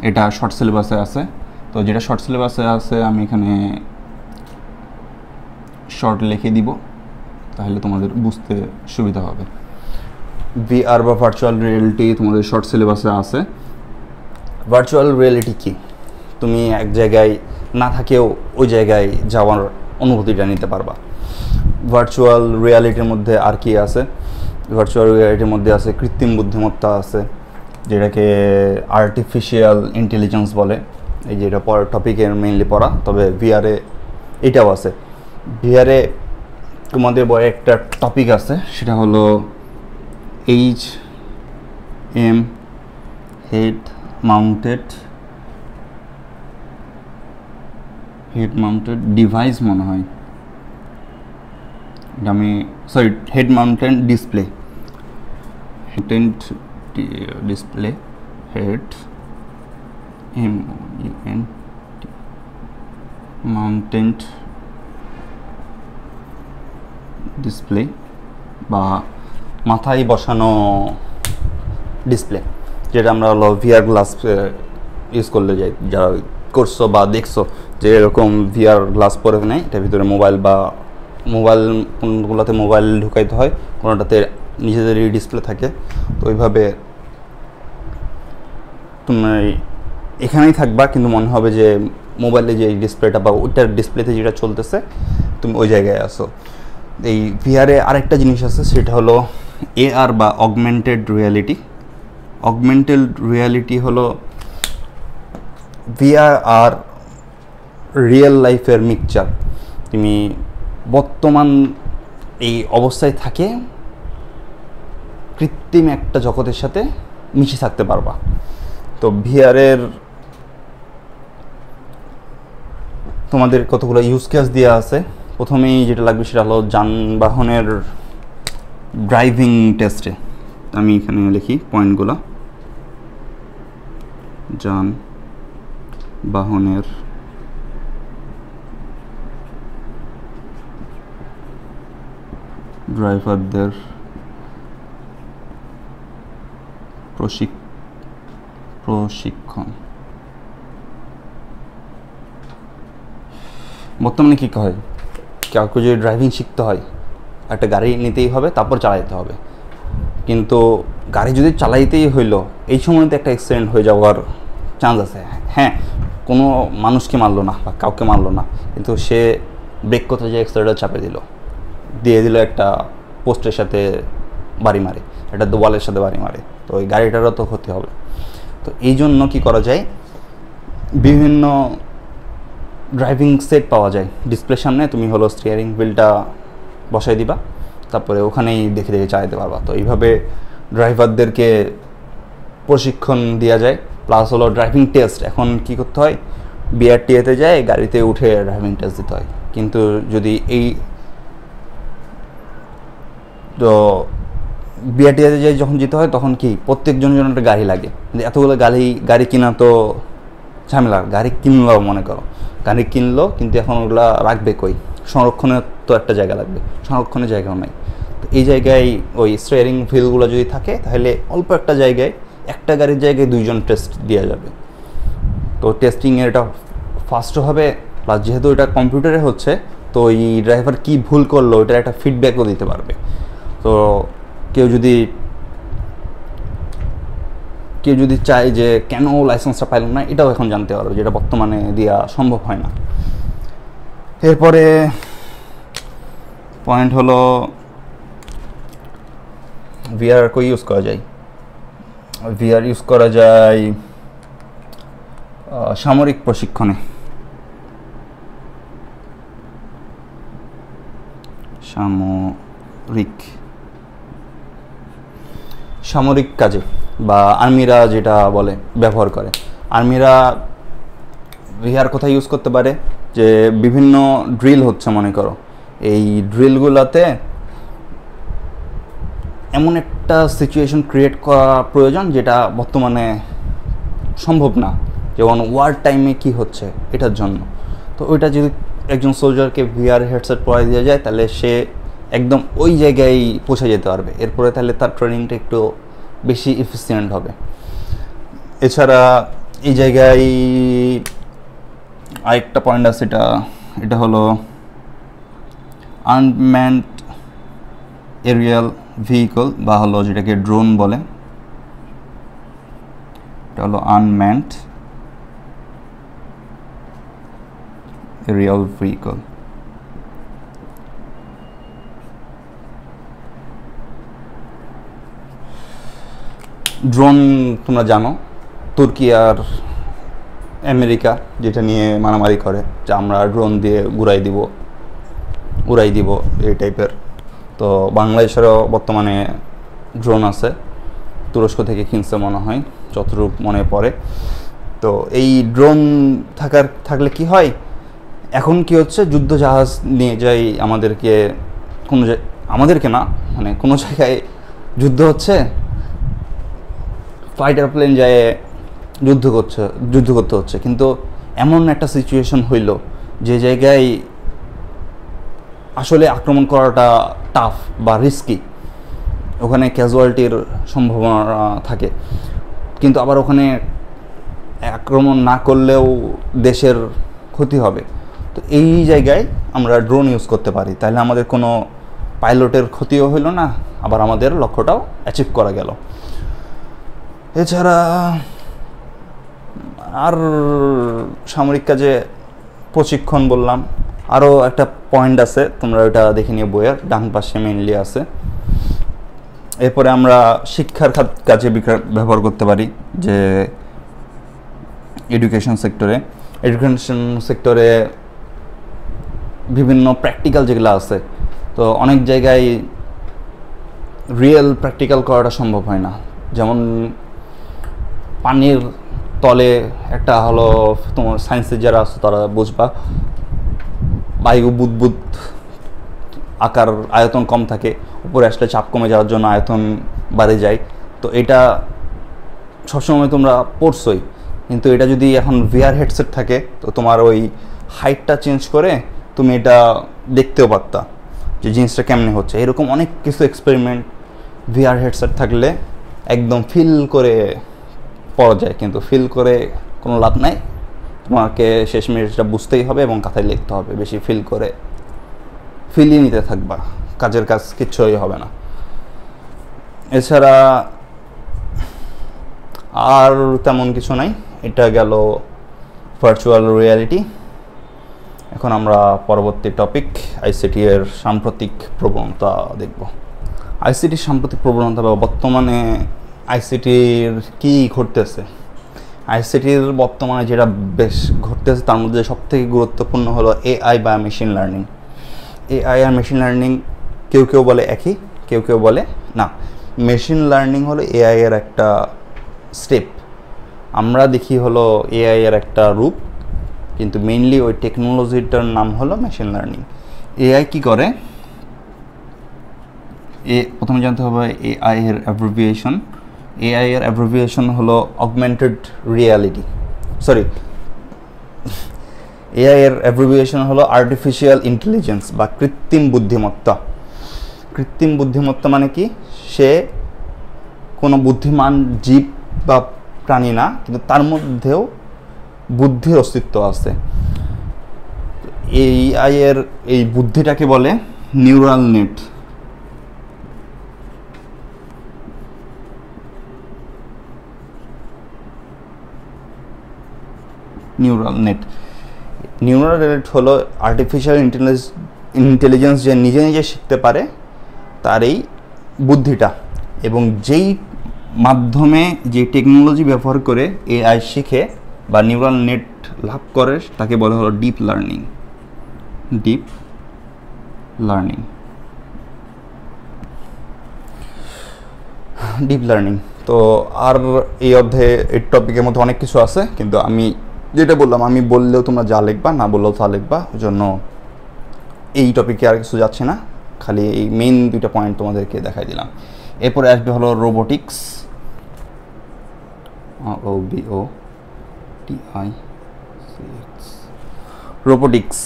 A: এটা শর্ট সিলেবাসে আছে। তো যেটা শর্ট সিলেবাসে আছে আমি এখানে শর্ট লিখে দিব, তাহলে তোমাদের বুঝতে সুবিধা হবে। VR বা ভার্চুয়াল রিয়েলিটি তোমাদের শর্ট সিলেবাসে আছে। ভার্চুয়াল রিয়েলিটি কি? তুমি এক জায়গায় না থাকেও ওই জায়গায় যাওয়ার অনুভূতিটা নিতে পারবা। ভার্চুয়াল রিয়ালিটির মধ্যে আর কি আছে? ভার্চুয়াল রিয়ালিটির মধ্যে আছে কৃত্রিম বুদ্ধিমত্তা আছে, যেটাকে আর্টিফিশিয়াল ইন্টেলিজেন্স বলে। এই যেটা পরের টপিকের মেইনলি পড়া, তবে ভিআরে এটাও আছে। ভিআরে তোমাদের বয়ে একটা টপিক আছে, সেটা হলো HM হেড মাউন্টেড ডিভাইস মনে হয়, আমি sorry head mounted display, head mounted display বা মাথায় বসানো ডিসপ্লে, যেটা আমরা হলো ভিআর গ্লাস ইউজ করলে যাই, যারা করছো বা দেখছো যে এরকম ভিআর গ্লাস পরে নেয়, এটার ভিতরে মোবাইল কোনগুলোতে মোবাইল ঢুকাইতে হয়, কোনোটাতে নিজেদেরই ডিসপ্লে থাকে। তো ওইভাবে তুমি এখানেই থাকবা, কিন্তু মনে হবে যে মোবাইলে যে ডিসপ্লেটা বা ওইটার ডিসপ্লেতে যেটা চলতেছে তুমি ওই জায়গায় আসো। এই ভিআরে আরেকটা জিনিস আছে, সেটা হলো AR বা অগমেন্টেড রিয়ালিটি। অগমেন্টেড রিয়ালিটি হলো ভিআর আর রিয়েল লাইফের মিক্সচার। তুমি বর্তমান এই অবস্থায় থাকে কৃত্রিম একটা জগতের সাথে মিশে থাকতে পারবা। তো ভিআরের তোমাদের কতগুলো ইউজ কেস দেওয়া আছে। প্রথমেই যেটা লাগবে সেটা হলো যানবাহনের ড্রাইভিং টেস্টে। আমি এখানে লিখি পয়েন্টগুলো। যানবাহনের ড্রাইভারদের প্রশিক্ষণ। বর্তমানে কী হয়, কাউকে যদি ড্রাইভিং শিখতে হয় একটা গাড়ি নিতেই হবে, তারপর চালাইতে হবে। কিন্তু গাড়ি যদি চালাইতেই হইলো, এই সময়তে একটা অ্যাক্সিডেন্ট হয়ে যাওয়ার চান্স আছে। হ্যাঁ, কোনো মানুষকে মারলো না বা কাউকে মারলো না, কিন্তু সে ব্রেক করতে যে অ্যাক্সিডেন্টটা চাপে দিয়ে দিল একটা পোস্টের সাথে বাড়ি মারে, একটা দেওয়ালের সাথে বাড়ি মারে, তো ওই গাড়িটারও তো ক্ষতি হবে। তো এই জন্য কী করা যায়, বিভিন্ন ড্রাইভিং সেট পাওয়া যায় ডিসপ্লের সামনে, তুমি হলো স্টিয়ারিং হুইলটা বসাই দিবা, তারপরে ওখানেই দেখে দেখে চালাতে পারবা। তো এইভাবে ড্রাইভারদেরকে প্রশিক্ষণ দেওয়া যায়। প্লাস হলো ড্রাইভিং টেস্ট, এখন কি করতে হয়, বিআরটিএতে যায় গাড়িতে উঠে ড্রাইভিং টেস্ট দিতে হয়। কিন্তু যদি তো বিআরটিএতে যাই যখন যেতে হয়, তখন কি প্রত্যেকজনের জন্য একটা গাড়ি লাগে, কিন্তু এতগুলো গাড়ি কিনা তো ঝামেলা। গাড়ি কিনলো, মনে করো গাড়ি কিনলো, কিন্তু এখন ওগুলা রাখবে কই, সংরক্ষণের তো একটা জায়গা লাগবে, সংরক্ষণের জায়গাও নাই। তো এই জায়গায় ওই স্টিয়ারিং হুইলগুলো যদি থাকে, তাহলে অল্প একটা জায়গায়, একটা গাড়ির জায়গায় 2জন টেস্ট দেওয়া যাবে। তো টেস্টিংয়ের এটা ফাস্টও হবে, প্লাস যেহেতু এটা কম্পিউটারে হচ্ছে, তো ওই ড্রাইভার কী ভুল করলো ওইটার একটা ফিডব্যাকও দিতে পারবে। তো কেউ যদি চায় যে কেন লাইসেন্সটা পাইল না, এটাও এখন জানতে পারবে, যেটা বর্তমানে দেওয়া সম্ভব হয় না। এরপরে পয়েন্ট হলো ভিআর কই ইউজ করা যায়। ভিআর ইউজ করা যায় সামরিক প্রশিক্ষণে। সামরিক কাজে বা আর্মিরা যেটা বলে ব্যবহার করে, আর্মিরা ভিআর কোথায় ইউজ করতে পারে, যে বিভিন্ন ড্রিল হচ্ছে মনে করো, এই ড্রিলগুলোতে এমন একটা সিচুয়েশন ক্রিয়েট করা প্রয়োজন যেটা বর্তমানে সম্ভব না, যেমন ওয়ার টাইমে কি হচ্ছে এটার জন্য। তো ওইটা যদি একজন সোলজারকে ভিআর হেডসেট পরাই দেওয়া যায় তাহলে সে একদম ওই জায়গায় পৌঁছে যেতে পারবে, এরপরে তাহলে তার ট্রেনিংটা একটু বেশি এফিসিয়েন্ট হবে। এছাড়া এই জায়গায় আরেকটা পয়েন্ট আছে, এটা হলো আনম্যান্ড এরিয়াল ভেহিকল বা হলো যেটাকে ড্রোন বলে, এটা হলো আনম্যান্ড এরিয়াল ভেহিকল। ড্রোন তোমরা জানো, তুর্কি আর আমেরিকা যেটা নিয়ে মারামারি করে যে আমরা ড্রোন দিয়ে উড়াই দিব এই টাইপের। তো বাংলাদেশেরও বর্তমানে ড্রোন আছে, তুরস্ক থেকে কিনছে মনে হয় যতটুকু মনে পড়ে। তো এই ড্রোন থাকলে কি হয়, এখন কি হচ্ছে, যুদ্ধ জাহাজ নিয়ে যাই আমাদেরকে না, মানে কোনো জায়গায় যুদ্ধ হচ্ছে, ফাইটার প্লেন যায় যুদ্ধ করতে হচ্ছে, কিন্তু এমন একটা সিচুয়েশন হইল যে জায়গায় আসলে আক্রমণ করাটা টাফ বা রিস্কি, ওখানে ক্যাজুয়ালিটির সম্ভাবনা থাকে, কিন্তু আবার ওখানে আক্রমণ না করলেও দেশের ক্ষতি হবে। তো এই জায়গায় আমরা ড্রোন ইউজ করতে পারি, তাহলে আমাদের কোনো পাইলটের ক্ষতিও হইল না, আবার আমাদের লক্ষ্যটাও অ্যাচিভ করা গেল। এছাড়া আর সামরিক কাজে প্রশিক্ষণ বললাম, আরও একটা পয়েন্ট আছে, তোমরা ওটা দেখে নিয়ে বইয়ের ডান পাশে মেইনলি আছে। এরপরে আমরা শিক্ষার কাজে ব্যবহার করতে পারি, যে এডুকেশন সেক্টরে বিভিন্ন প্র্যাকটিক্যাল যেগুলো আছে, তো অনেক জায়গায় রিয়েল প্র্যাকটিক্যাল করাটা সম্ভব হয় না। যেমন পানির তলে একটা হলো, তোমার সায়েন্সের যারা আছে তারা বুঝবা, বায়ু বুদবুদ আকার আয়তন কম থাকে, উপরে আসলে চাপ কমে যাওয়ার জন্য আয়তন বাড়ে যায়। তো এটা সবসময় তোমরা পড়ছোই, কিন্তু এটা যদি এখন ভিআর হেডসেট থাকে তো তোমার ওই হাইটটা চেঞ্জ করে তুমি এটা দেখতেও পারতা যে জিনিসটা কেমনে হচ্ছে। এরকম অনেক কিছু এক্সপেরিমেন্ট ভিআর হেডসেট থাকলে একদম ফিল করে পড়া যায়, কিন্তু ফিল করে কোনো লাভ নাই, তোমাকে শেষ মিনিটটা বুঝতেই হবে এবং কথায় লিখতে হবে। বেশি ফিলিয়ে নিতে থাকবা, কাজের কাজ কিচ্ছুই হবে না। এছাড়া আর তেমন কিছু নাই। এটা গেল ভার্চুয়াল রিয়ালিটি। এখন আমরা পরবর্তী টপিক আইসিটি এর সাম্প্রতিক প্রবণতা দেখব। আইসিটির সাম্প্রতিক প্রবণতা বা বর্তমানে আইসিটির কী ঘটতেছে। আইসিটির বর্তমানে যেটা বেশ ঘটতেছে তার মধ্যে সবথেকে গুরুত্বপূর্ণ হলো এআই বা মেশিন লার্নিং। এআই আর মেশিন লার্নিং কেউ বলে একই, কেউ বলে না। মেশিন লার্নিং হলো এআই এর একটা স্টেপ, আমরা দেখি হলো এআই এর একটা রূপ, কিন্তু মেইনলি ওই টেকনোলজিটার নাম হলো মেশিন লার্নিং। এআই কি করে, প্রথমে জানতে হবে এআই এর অ্যাব্রিভিয়েশন। এআই এর অ্যাব্রিভিয়েশন হলো অগমেন্টেড রিয়ালিটি, এআই এর অ্যাব্রিভিয়েশন হলো আর্টিফিশিয়াল ইন্টেলিজেন্স বা কৃত্রিম বুদ্ধিমত্তা। কৃত্রিম বুদ্ধিমত্তা মানে কি, সে কোনো বুদ্ধিমান জীব বা প্রাণী না, কিন্তু তার মধ্যেও বুদ্ধির অস্তিত্ব আছে। এআই এর এই বুদ্ধিটাকে বলে নিউরাল নেট। নিউরাল নেট হলো আর্টিফিশিয়াল ইন্টেলিজেন্স, যে নিজে নিজে শিখতে পারে, তার এই বুদ্ধিটা, এবং যেই মাধ্যমে যে টেকনোলজি ব্যবহার করে এআই শিখে বা নিউরাল নেট লাভ করে তাকে বলা হলো ডিপ লার্নিং। Deep learning. তো আর এই অধ্যায়ে এই টপিকের মধ্যে অনেক কিছু আছে, কিন্তু আমি যেটা বললাম, আমি বললেও তোমরা যা লিখবা, না বললেও তা লিখবা, ওই জন্য এই টপিকে আর কিছু যাচ্ছে না, খালি এই মেইন দুইটা পয়েন্ট তোমাদেরকে দেখাই দিলাম। এরপরে আসবে হলো রোবোটিক্স, ROBOTICS।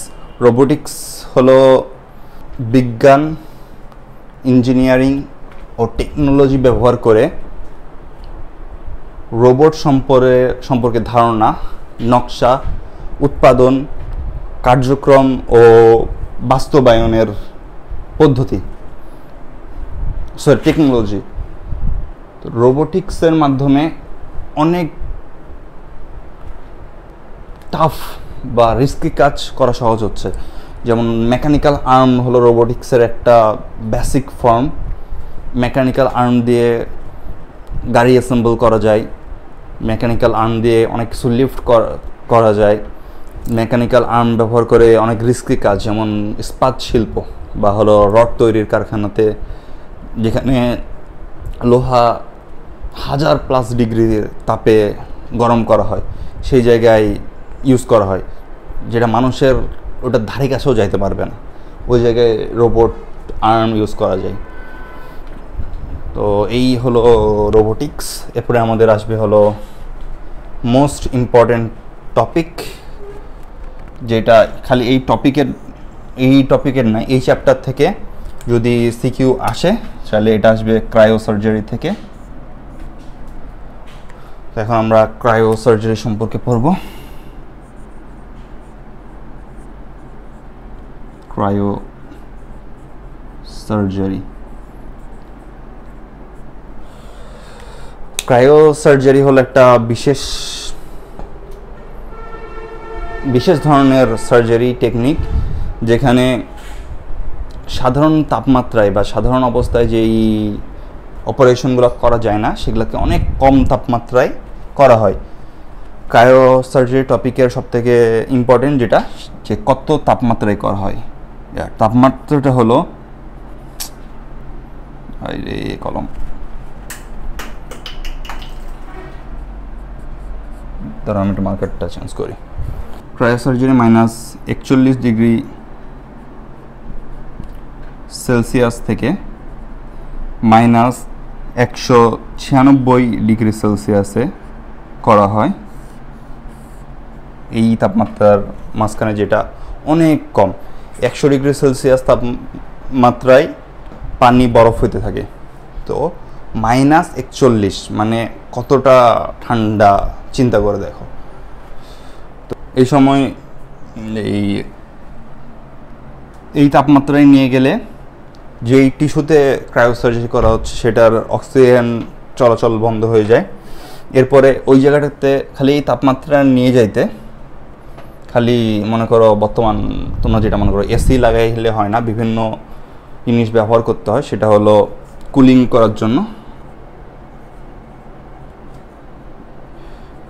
A: রোবোটিক্স হলো বিজ্ঞান, ইঞ্জিনিয়ারিং ও টেকনোলজি ব্যবহার করে রোবট সম্পর্কে ধারণা, নকশা, উৎপাদন, কার্যক্রম ও বাস্তবায়নের পদ্ধতি, টেকনোলজি। রোবোটিক্সের মাধ্যমে অনেক টাফ বা রিস্কি কাজ করা সহজ হচ্ছে। যেমন মেকানিক্যাল আর্ম হলো রোবোটিক্সের একটা বেসিক ফর্ম। মেকানিক্যাল আর্ম দিয়ে গাড়ি অ্যাসেম্বল করা যায়, মেকানিক্যাল আর্ম দিয়ে অনেক কিছু লিফট করা যায়। মেকানিক্যাল আর্ম ব্যবহার করে অনেক রিস্কি কাজ, যেমন ইস্পাত শিল্প বা হলো রড তৈরির কারখানাতে, যেখানে লোহা 1000+ ডিগ্রি তাপে গরম করা হয়, সেই জায়গায় ইউজ করা হয়, যেটা মানুষের ওটার ধারে কাছেও যাইতে পারবে না, ওই জায়গায় রোবট আর্ম ইউজ করা যায়। তো এই হলো রোবোটিক্স। এরপরে আমাদের আসবে হলো মোস্ট ইম্পর্টেন্ট টপিক, যেটা খালি এই টপিকের না, এই চ্যাপ্টার থেকে যদি সিকিউ আসে তাহলে এটা আসবে ক্রায়োসার্জারি থেকে। এখন আমরা ক্রায়োসার্জারি সম্পর্কে পড়ব। ক্রায়োসার্জারি হলো একটা বিশেষ ধরনের সার্জারি টেকনিক, যেখানে সাধারণ তাপমাত্রায় বা সাধারণ অবস্থায় যেই অপারেশনগুলো করা যায় না, সেগুলোকে অনেক কম তাপমাত্রায় করা হয়। ক্রায়োসার্জারি টপিকের সবথেকে ইম্পর্টেন্ট যেটা, যে কত তাপমাত্রায় করা হয়। তাপমাত্রাটা হলো কলম ধরো, আমি একটু মার্কেটটা চেঞ্জ করি। ক্রায়োসার্জারি -41 ডিগ্রি সেলসিয়াস থেকে -196 ডিগ্রি সেলসিয়াসে করা হয়। এই তাপমাত্রার মাঝখানে যেটা অনেক কম, 100 ডিগ্রি সেলসিয়াস তাপমাত্রায় পানি বরফ হইতে থাকে। তো -41 মানে কতটা ঠান্ডা, চিন্তা করে দেখো। তো এই সময় এই তাপমাত্রায় নিয়ে গেলে যেই টিস্যুতে ক্রায়োসার্জারি করা হচ্ছে সেটার অক্সিজেন চলাচল বন্ধ হয়ে যায়। এরপরে ওই জায়গাটাতে খালি এই তাপমাত্রা নিয়ে যাইতে, খালি মনে করো বর্তমান তোমরা যেটা মনে করো এসি লাগাইলে হয় না, বিভিন্ন জিনিস ব্যবহার করতে হয়। সেটা হলো কুলিং করার জন্য,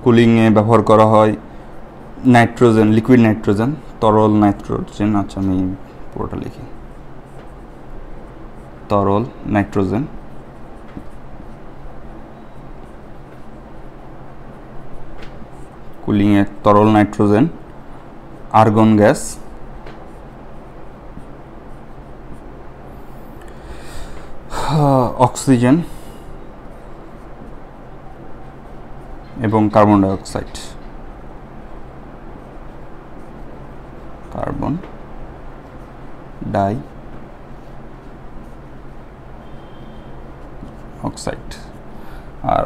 A: কুলিংয়ে ব্যবহার করা হয় নাইট্রোজেন, লিকুইড নাইট্রোজেন, তরল নাইট্রোজেন। আচ্ছা, আমি পুরোটা লিখি, তরল নাইট্রোজেন, কুলিংয়ে তরল নাইট্রোজেন, আর্গন গ্যাস, অক্সিজেন এবং carbon dioxide. Carbon die oxide. আর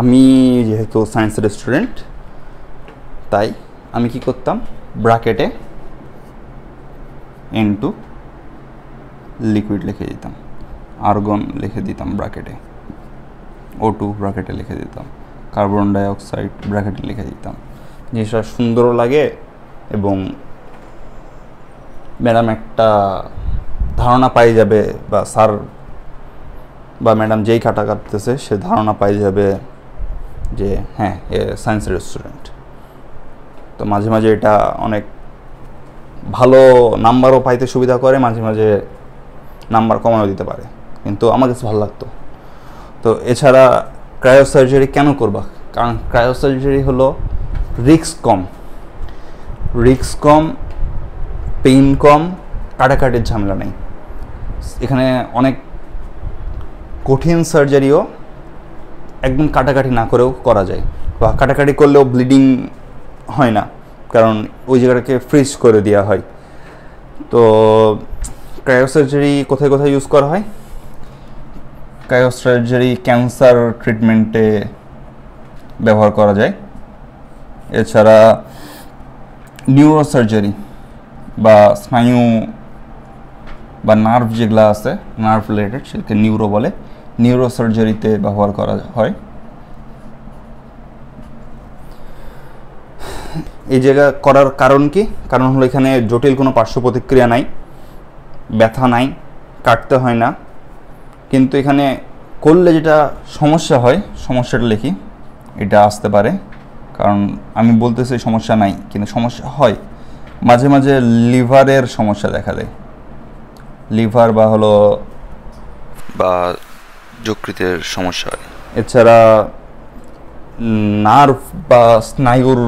A: আমি যেহেতু সায়েন্সের স্টুডেন্ট, তাই আমি কি করতাম, ব্র্যাকেটে N2 লিকুইড লিখে দিতাম, আর্গন লিখে দিতাম ব্র্যাকেটে, O2 ব্র্যাকেটে লিখে দিতাম, কার্বন ডাইঅক্সাইড ব্র্যাকেটে লিখে দিতাম। জিনিসটা সুন্দরও লাগে এবং ম্যাডাম একটা ধারণা পাই যাবে, বা স্যার বা ম্যাডাম যেই কাটা কাটতেছে সে ধারণা পাই যাবে যে হ্যাঁ, এ সায়েন্সের স্টুডেন্ট। তো মাঝে মাঝে এটা অনেক ভালো নাম্বারও পাইতে সুবিধা করে, মাঝে মাঝে নাম্বার কমানো দিতে পারে, কিন্তু আমার কাছে ভালো লাগতো। তো এছাড়া ক্রায়োসার্জারি কেন করবা? কারণ ক্রায়োসার্জারি হলো রিস্ক কম, পেইন কম, কাটাকাটির ঝামেলা নেই। এখানে অনেক কঠিন সার্জারিও একদম কাটাকাটি না করেও করা যায়, বা কাটাকাটি করলেও ব্লিডিং হয় না, কারণ ওই জায়গাটাকে ফ্রিজ করে দেওয়া হয়। তো ক্রায়োসার্জারি কোথায় কোথায় ইউজ করা হয়? ক্রায়োসার্জারি ক্যান্সার ট্রিটমেন্টে ব্যবহার করা যায়। এছাড়া নিউরোসার্জারি বা স্নায়ু বা নার্ভ যেগুলো আছে, নার্ভ রিলেটেড, সেটাকে নিউরো বলে, নিউরোসার্জারিতে ব্যবহার করা হয়। এই জায়গা করার কারণ কি? কারণ হলো এখানে জটিল কোনো পার্শ্ব প্রতিক্রিয়া নাই, ব্যথা নাই, কাটতে হয় না। কিন্তু এখানে করলে যেটা সমস্যা হয়, সমস্যাটা লিখি, এটা আসতে পারে, কারণ আমি বলতেছি সমস্যা নাই, কিন্তু সমস্যা হয়। মাঝে মাঝে লিভারের সমস্যা দেখা দেয়, লিভার বা যকৃতের সমস্যা হয়। এছাড়া নার্ভ বা স্নায়ুর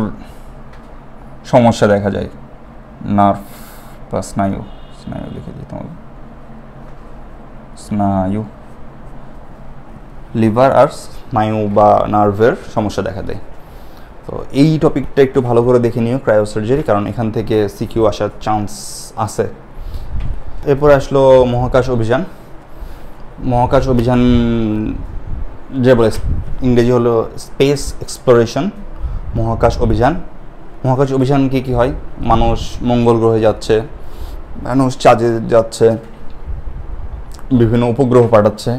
A: সমস্যা দেখা যায়, নার্ভ বা স্নায়ু লিখে দিতে হবে, স্নায়ু, লিভার আর স্নায়ু বা নার্ভের সমস্যা দেখা দেয়। তো এই টপিকটা একটু ভালো করে দেখে নিও, ক্রায়োসার্জারি, কারণ এখান থেকে সিকিউ আসার চান্স আছে। এরপরে আসলো মহাকাশ অভিযান যে বলে, ইংরেজি হলো স্পেস এক্সপ্লোরেশন। মহাকাশ অভিযান কি হয়? মানুষ মঙ্গল গ্রহে যাচ্ছে, মানুষ চাঁদে যাচ্ছে, বিভিন্ন উপগ্রহ পাঠাচ্ছে।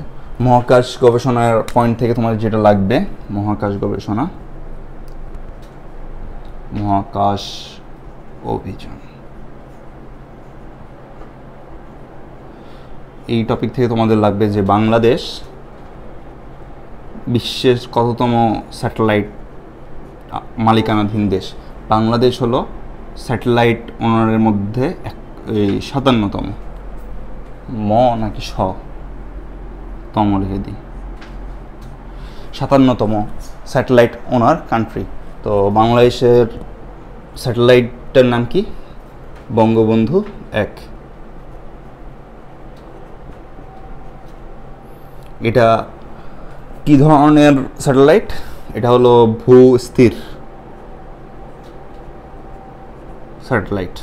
A: মহাকাশ গবেষণার পয়েন্ট থেকে তোমাদের যেটা লাগবে, মহাকাশ অভিযান, এই টপিক থেকে তোমাদের লাগবে যে বাংলাদেশ বিশ্বের কততম স্যাটেলাইট মালিকানাধীন দেশ। বাংলাদেশ হলো স্যাটেলাইট ওনারের মধ্যে 57তম, নাকি তম লিখে দিই, 57তম স্যাটেলাইট ওনার কান্ট্রি। তো বাংলাদেশের স্যাটেলাইটের নাম কি? বঙ্গবন্ধু 1। এটা কি ধরনের স্যাটেলাইট? এটা হলো ভূস্থির স্যাটেলাইট,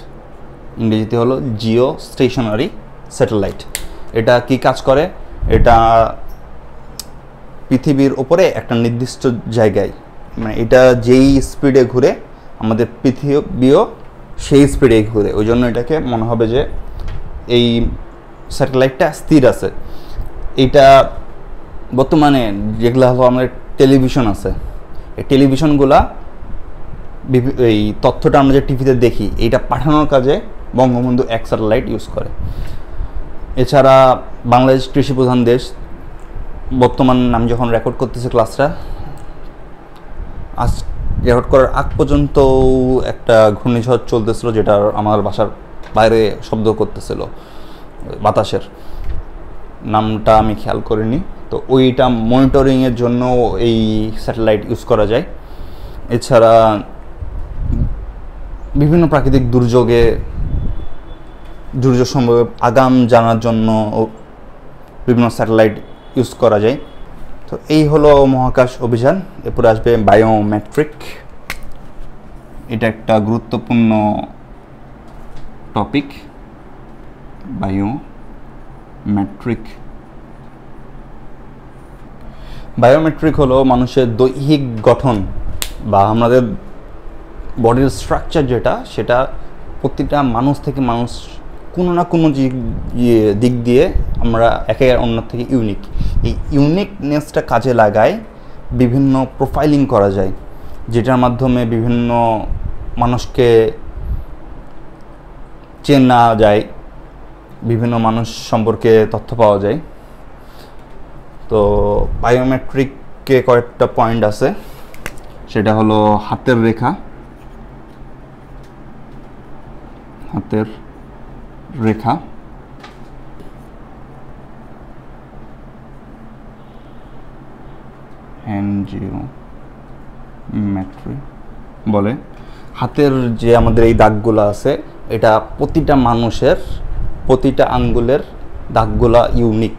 A: ইংরেজিতে হলো জিও স্টেশনারি স্যাটেলাইট। এটা কি কাজ করে? এটা পৃথিবীর ওপরে একটা নির্দিষ্ট জায়গায়, মানে এটা যেই স্পিডে ঘুরে আমাদের পৃথিবীও সেই স্পিডে ঘুরে, ওই জন্য এটাকে মনে হবে যে এই স্যাটেলাইটটা স্থির আছে। এটা বর্তমানে যেগুলো হলো আমাদের টেলিভিশন আছে, এই টেলিভিশনগুলা এই তথ্যটা আমরা যে টিভিতে দেখি, এইটা পাঠানোর কাজে বঙ্গবন্ধু 1 স্যাটেলাইট ইউজ করে। এছাড়া বাংলাদেশ কৃষি প্রধান দেশ। বর্তমান আমি যখন রেকর্ড করতেছি ক্লাসটা, আজ রেকর্ড করার আগ পর্যন্ত একটা ঘূর্ণিঝড় চলতেছিল, যেটা আমার বাসার বাইরে শব্দ করতেছিল, বাতাসের নামটা আমি খেয়াল করিনি। তো ওইটা মনিটরিংয়ের জন্য এই স্যাটেলাইট ইউজ করা যায়। এছাড়া বিভিন্ন প্রাকৃতিক দুর্যোগ সম্পর্কে আগাম জানার জন্য বিভিন্ন স্যাটেলাইট ইউজ করা যায়। তো এই হলো মহাকাশ অভিযান। এরপরে আসবে বায়োমেট্রিক। এটা একটা গুরুত্বপূর্ণ টপিক, বায়োমেট্রিক হলো মানুষের দৈহিক গঠন বা আমাদের বডির স্ট্রাকচার সেটা প্রত্যেকটা মানুষ থেকে মানুষ কোনো না কোনো দিক দিয়ে আমরা একে অন্য থেকে ইউনিক। এই ইউনিকনেসটা কাজে লাগায় বিভিন্ন প্রোফাইলিং করা যায়, যেটার মাধ্যমে বিভিন্ন মানুষকে চেনা যায়, বিভিন্ন মানুষ সম্পর্কে তথ্য পাওয়া যায়। তো বায়োমেট্রিকে কয়েকটা পয়েন্ট আছে, সেটা হলো হাতের রেখা, অ্যানজিওমেট্রি বলে। হাতের যে আমাদের এই দাগগুলো আছে, এটা প্রতিটা মানুষের প্রতিটা আঙ্গুলের দাগগুলা ইউনিক।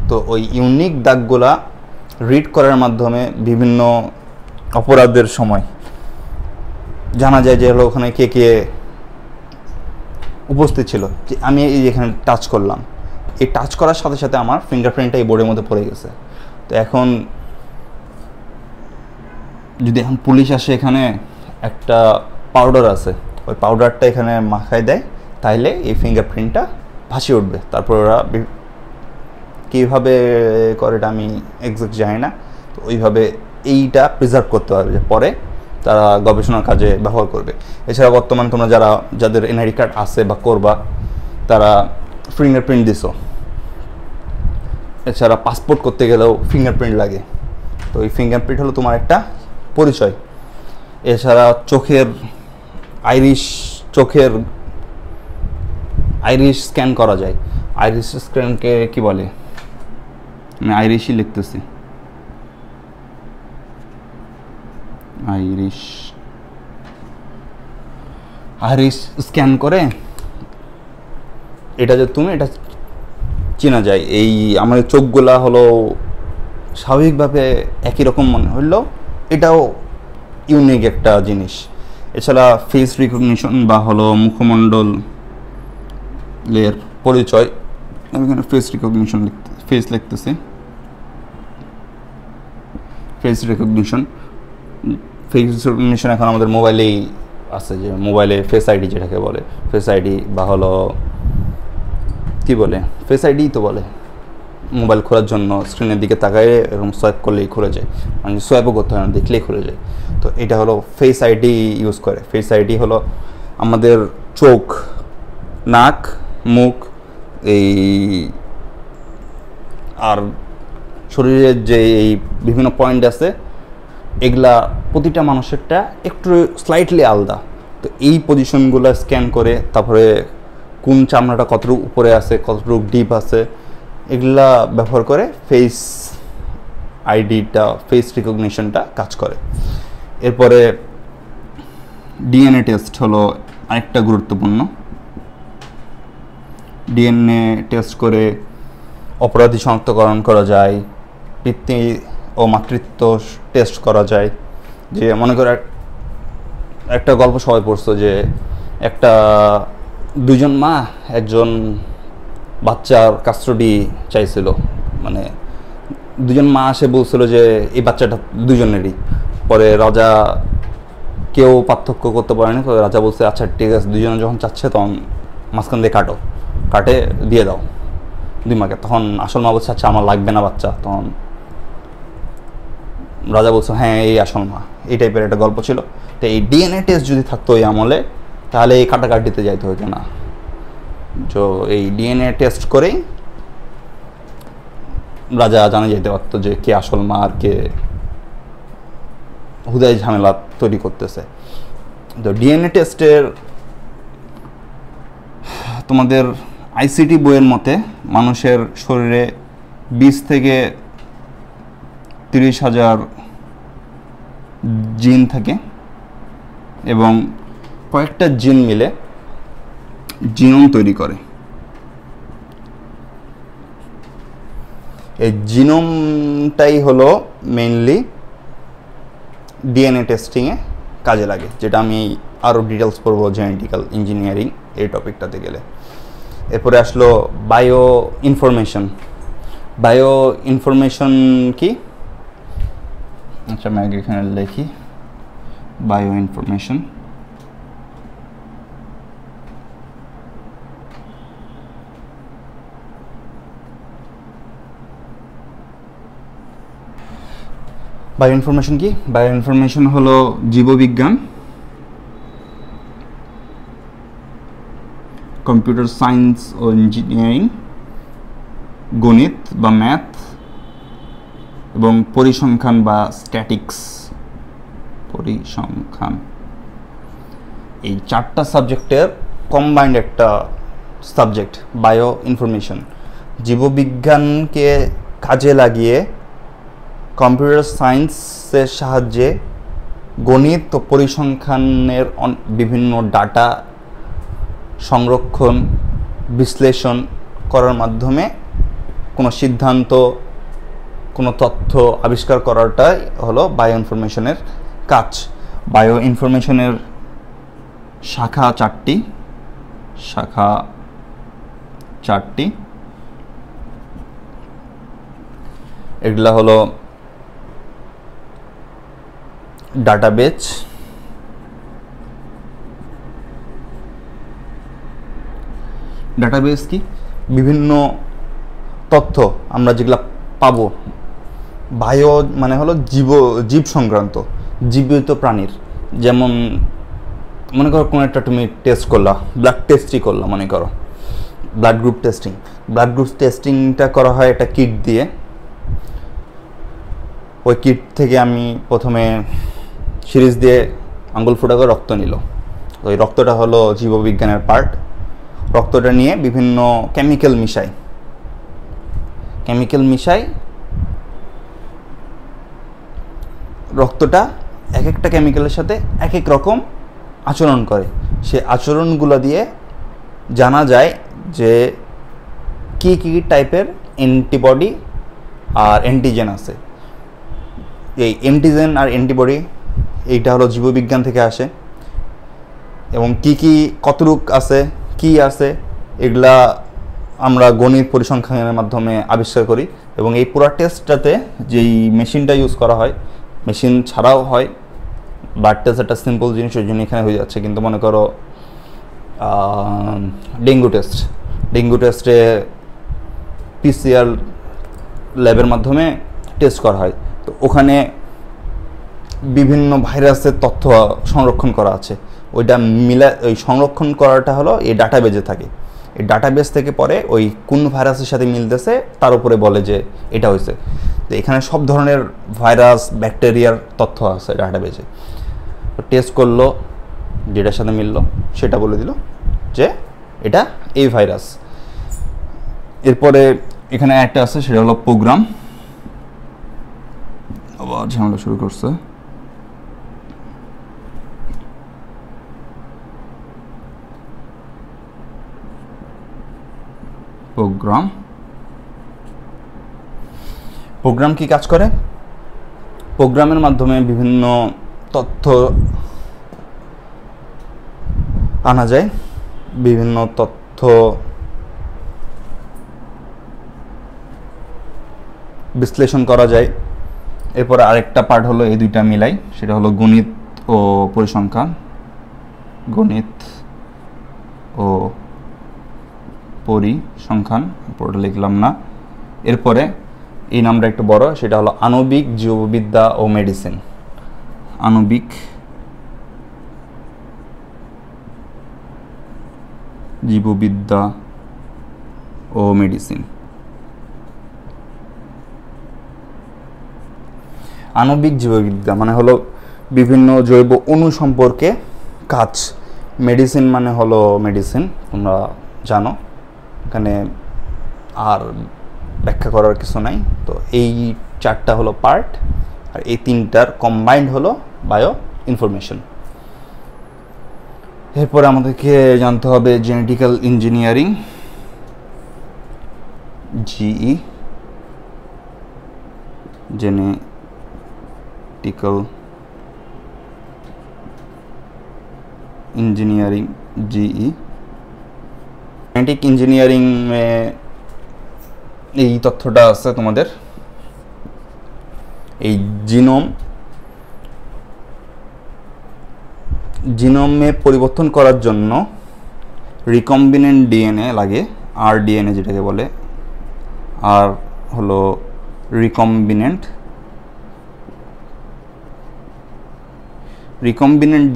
A: তো ওই ইউনিক দাগগুলা রিড করার মাধ্যমে বিভিন্ন অপরাধের সময় জানা যায় যে ওখানে কে কে উপস্থিত ছিল। যে আমি এই এখানে টাচ করলাম, এই টাচ করার সাথে সাথে আমার ফিঙ্গারপ্রিন্টটা এই বোর্ডের মধ্যে পড়ে গেছে। তো এখন যদি এখন পুলিশ আসে, এখানে একটা পাউডার আছে, ওই পাউডারটা এখানে মাখায় দেয়, তাইলে এই ফিঙ্গারপ্রিন্টটা ভাসিয়ে উঠবে। তারপর ওরা কীভাবে করে এটা আমি এক্সাক্ট জানি না। তো ওইভাবে এইটা প্রিজার্ভ করতে পারবে, যে পরে তারা গবেষণার কাজে ব্যবহার করবে। এছাড়া বর্তমান তোমরা যাদের এনআইডি কার্ড আছে বা করবা, তারা ফিঙ্গারপ্রিন্ট দিছো। এছাড়া পাসপোর্ট করতে গেলেও ফিঙ্গারপ্রিন্ট লাগে। তো এই ফিঙ্গারপ্রিন্ট হলো তোমার একটা পরিচয়। এছাড়া আইরিশ স্ক্যান করা যায়। আইরিশ স্ক্যানকে কি বলে, আমি আইরিশই লিখতেছি। আইরিশ স্ক্যান করে এটা যে তুমি এটা চেনা যায়। এই আমাদের চোখগুলা হলো স্বাভাবিকভাবে একই রকম মনে হইলেও এটাও ইউনিক একটা জিনিস। এছাড়া ফেস রিকগনিশন বা হলো মুখমণ্ডলের পরিচয়, আমি এখানে ফেস লিখতেছি। ফেস রিকগনিশন এখন আমাদের মোবাইলেই আছে, যে মোবাইলে ফেস আইডি যেটাকে বলে, ফেস আইডি বা হলো কি বলে, ফেস আইডি তো বলে। মোবাইল খোলার জন্য স্ক্রিনের দিকে তাকায় এরকম সোয়াইপ করলেই খুলে যায়, মানে সোয়াইপও করতে হয় না, দেখলেই খুলে যায়। তো এটা হলো ফেস আইডি ইউজ করে। ফেস আইডি হলো আমাদের চোখ, নাক, মুখ এই আর শরীরের যে এই বিভিন্ন পয়েন্ট আছে, এগুলা প্রতিটা মানুষেরটা একটু স্লাইটলি আলাদা। তো এই পজিশনগুলো স্ক্যান করে তারপরে কোন চামড়াটা কতটুকু উপরে আছে, কতটুকু ডিপ আছে, এগুলা ব্যবহার করে ফেস রিকগনিশনটা কাজ করে। এরপরে ডিএনএ টেস্ট হলো আরেকটা গুরুত্বপূর্ণ। ডিএনএ টেস্ট করে অপরাধী শনাক্তকরণ করা যায়, পিতৃ ও মাতৃত্ব টেস্ট করা যায়। যে মনে করে একটা গল্প সবাই পড়ছো, যে দুজন মা একজন বাচ্চার কাস্টডি চাইছিল, মানে দুজন মা এসে বলছিল যে এই বাচ্চাটা দুজনেরই। পরে রাজা কেউ পার্থক্য করতে পারেনি, তো রাজা বলছে আচ্ছা ঠিক আছে, দুজনে যখন চাচ্ছে তখন মাঝখান দিয়ে কাটে দিয়ে দাও দুই মাকে। তখন আসল মা বলছে আচ্ছা আমার লাগবে না বাচ্চা। তখন রাজা বলছে হ্যাঁ এই আসল মা। এই টাইপের একটা গল্প ছিল। তো এই ডিএনএ টেস্ট যদি থাকতো এই আমলে, তাহলে এই কাটাকাটিতে যাইতে হতো না। তো এই ডিএনএ টেস্ট করেই রাজা জানা যেতে পারতো যে কে আসল মা আর কে হুদাই ঝামেলা তৈরি করতেছে। তো ডিএনএ টেস্টের তোমাদের আইসিটি বইয়ের মতে মানুষের শরীরে 20 থেকে 30,000 জিন থাকে এবং কয়েকটা জিন মিলে জিনোম তৈরি করে। এই জিনোমটাই হলো মেইনলি ডিএনএ টেস্টিংয়ে কাজে লাগে, যেটা আমি আরও ডিটেলস পড়বো জেনেটিক্যাল ইঞ্জিনিয়ারিং এই টপিকটাতে গেলে। এরপরে আসলো বায়ো ইনফরমেশন কি, আচ্ছা আমি আগে এখানে লিখি বায়ো ইনফরমেশন। বায়ো ইনফরমেশন কি? বায়ো ইনফরমেশন হলো জীববিজ্ঞান, কম্পিউটার সায়েন্স ও ইঞ্জিনিয়ারিং, গণিত বা ম্যাথ এবং পরিসংখ্যান বা স্ট্যাটিক্স, এই 4টা সাবজেক্টের কম্বাইন্ড একটা সাবজেক্ট বায়ো ইনফরমেশন। জীববিজ্ঞানকে কাজে লাগিয়ে কম্পিউটার সায়েন্সের সাহায্যে গণিত ও পরিসংখ্যানের বিভিন্ন ডাটা সংরক্ষণ বিশ্লেষণ করার মাধ্যমে কোনো সিদ্ধান্ত, কোনো তথ্য আবিষ্কার করাটাই হলো বায়ো ইনফরমেশনের কাজ। বায়ো ইনফরমেশনের শাখা চারটি। এগুলা হলো ডাটাবেজ, ডাটাবেজ কি? বিভিন্ন তথ্য আমরা যেগুলা পাবো, বায়ো মানে হলো জীব সংক্রান্ত, জীবিত প্রাণীর। যেমন মনে করো কোনো একটা তুমি টেস্ট করলা, ব্লাড টেস্টই করলা, মনে করো ব্লাড গ্রুপ টেস্টিংটা করা হয় একটা কিট দিয়ে। ওই কিট থেকে আমি প্রথমে সিরিজ দিয়ে আঙ্গুল ফুটা করে রক্ত নিল। তো ওই রক্তটা হলো জীববিজ্ঞানের পার্ট। রক্তটা নিয়ে বিভিন্ন কেমিক্যাল মিশাই রক্তটা এক একটা কেমিক্যালের সাথে এক এক রকম আচরণ করে। সে আচরণগুলো দিয়ে জানা যায় যে কী টাইপের অ্যান্টিবডি আর অ্যান্টিজেন আছে। এই অ্যান্টিজেন আর অ্যান্টিবডি এইটা হলো জীববিজ্ঞান থেকে আসে, এবং কতটুক আছে, কি আছে, এগুলা আমরা গণিত পরিসংখ্যানের মাধ্যমে আবিষ্কার করি। এবং এই পুরো টেস্টটাতে যেই মেশিনটা ইউজ করা হয়, মেশিন ছাড়াও হয়। ব্লাড টেস্ট একটা সিম্পল জিনিস, ওই জন্য এখানে হয়ে যাচ্ছে। কিন্তু মনে করো ডেঙ্গু টেস্টে পিসিআর ল্যাবের মাধ্যমে টেস্ট করা হয়। তো ওখানে বিভিন্ন ভাইরাসের তথ্য সংরক্ষণ করা আছে। ওইটা ওই সংরক্ষণ করাটা হলো এই ডাটাবেজে থাকে। এই ডাটাবেজ থেকে পরে ওই কোন ভাইরাসের সাথে মিলতেছে তার উপরে বলে যে এটা হয়েছে। তো এখানে সব ধরনের ভাইরাস, ব্যাকটেরিয়ার তথ্য আছে ডাটাবেজে। তো টেস্ট করলো, যেটার সাথে মিললো সেটা বলে দিল যে এটা এই ভাইরাস। এরপরে এখানে একটা আছে, সেটা হলো প্রোগ্রাম। আবার ঝামেলা শুরু করছে। প্রোগ্রাম কি কাজ করে? প্রোগ্রামের মাধ্যমে বিভিন্ন তথ্য আনা যায়, বিভিন্ন তথ্য বিশ্লেষণ করা যায়। এরপরে আরেকটা পার্ট হলো, এই দুইটা মিলাই, সেটা হলো গণিত ও পরিসংখ্যান। পুরোটা লিখলাম না। এরপরে এই নামটা একটু বড়, সেটা হলো আণবিক জীববিদ্যা ও মেডিসিন। আণবিক জীববিদ্যা ও মেডিসিন। আণবিক জীববিদ্যা মানে হলো বিভিন্ন জৈব অণু সম্পর্কে কাজ। মেডিসিন মানে হলো মেডিসিন, তোমরা জানো, এখানে আর ব্যাখ্যা করার কিছু নাই। তো এই চারটা হলো পার্ট, আর এই তিনটার কম্বাইন্ড হলো বায়ো ইনফরমেশন। এরপরে আমাদেরকে জানতে হবে genetical engineering, GE, genetical engineering, GE. Genetic engineering এই তথ্যটা আছে তোমাদের, এই জিনোমে পরিবর্তন করার জন্য রিকম্বিনেন্ট ডিএনএ লাগে, আরডিএনএ যেটাকে বলে। আর হলো রিকম্বিনেন্ট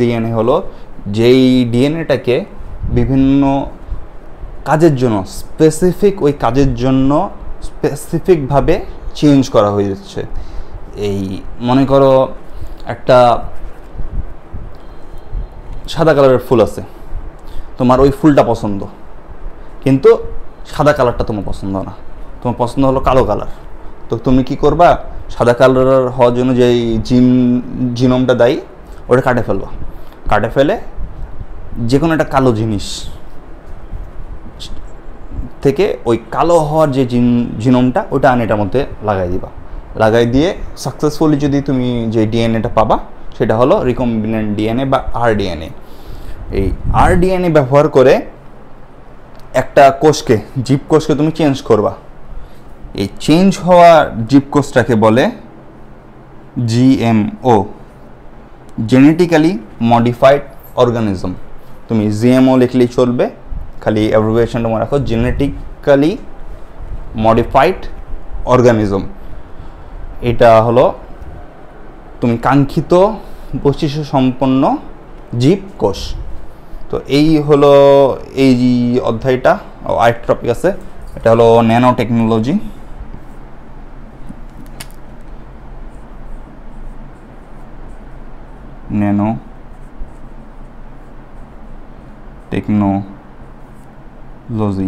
A: ডিএনএ হলো যেই ডিএনএটাকে বিভিন্ন কাজের জন্য ওই কাজের জন্য স্পেসিফিকভাবে চেঞ্জ করা হয়ে যাচ্ছে। এই মনে করো একটা সাদা কালারের ফুল আছে, তোমার ওই ফুলটা পছন্দ, কিন্তু সাদা কালারটা তোমার পছন্দ না, তোমার পছন্দ হলো কালো কালার। তো তুমি কি করবা, সাদা কালার হওয়ার জন্য যে জিনোমটা দায়ী ওটা কাটে ফেলবা। কাটে ফেলে যে কোনো একটা কালো জিনিস থেকে ওই কালো হওয়ার যে জিনোমটা ওটা আনে এটার মধ্যে লাগাই দিবা। লাগাই দিয়ে সাকসেসফুলি যদি তুমি যে ডিএনএটা পাবা সেটা হলো রিকম্বিনেন্ট ডিএনএ বা আরডিএনএ। এই আরডিএনএ ব্যবহার করে একটা কোষকে, জীবকোষকে তুমি চেঞ্জ করবা। এই চেঞ্জ হওয়া জীবকোষটাকে বলে জিএমও, জেনেটিক্যালি মডিফাইড অর্গানিজম। তুমি জিএমও লিখলেই চলবে, খালি অ্যাব্রিভিয়েশনটা মনে রাখো, জেনেটিক্যালি মডিফাইড অর্গানিজম। এটা হলো তুমি কাঙ্ক্ষিত বৈশিষ্ট্য সম্পন্ন জীবকোষ। তো এই হলো এই অধ্যায়টা। আরেকটা টপিক আছে, এটা হলো nano technology. Nano technology.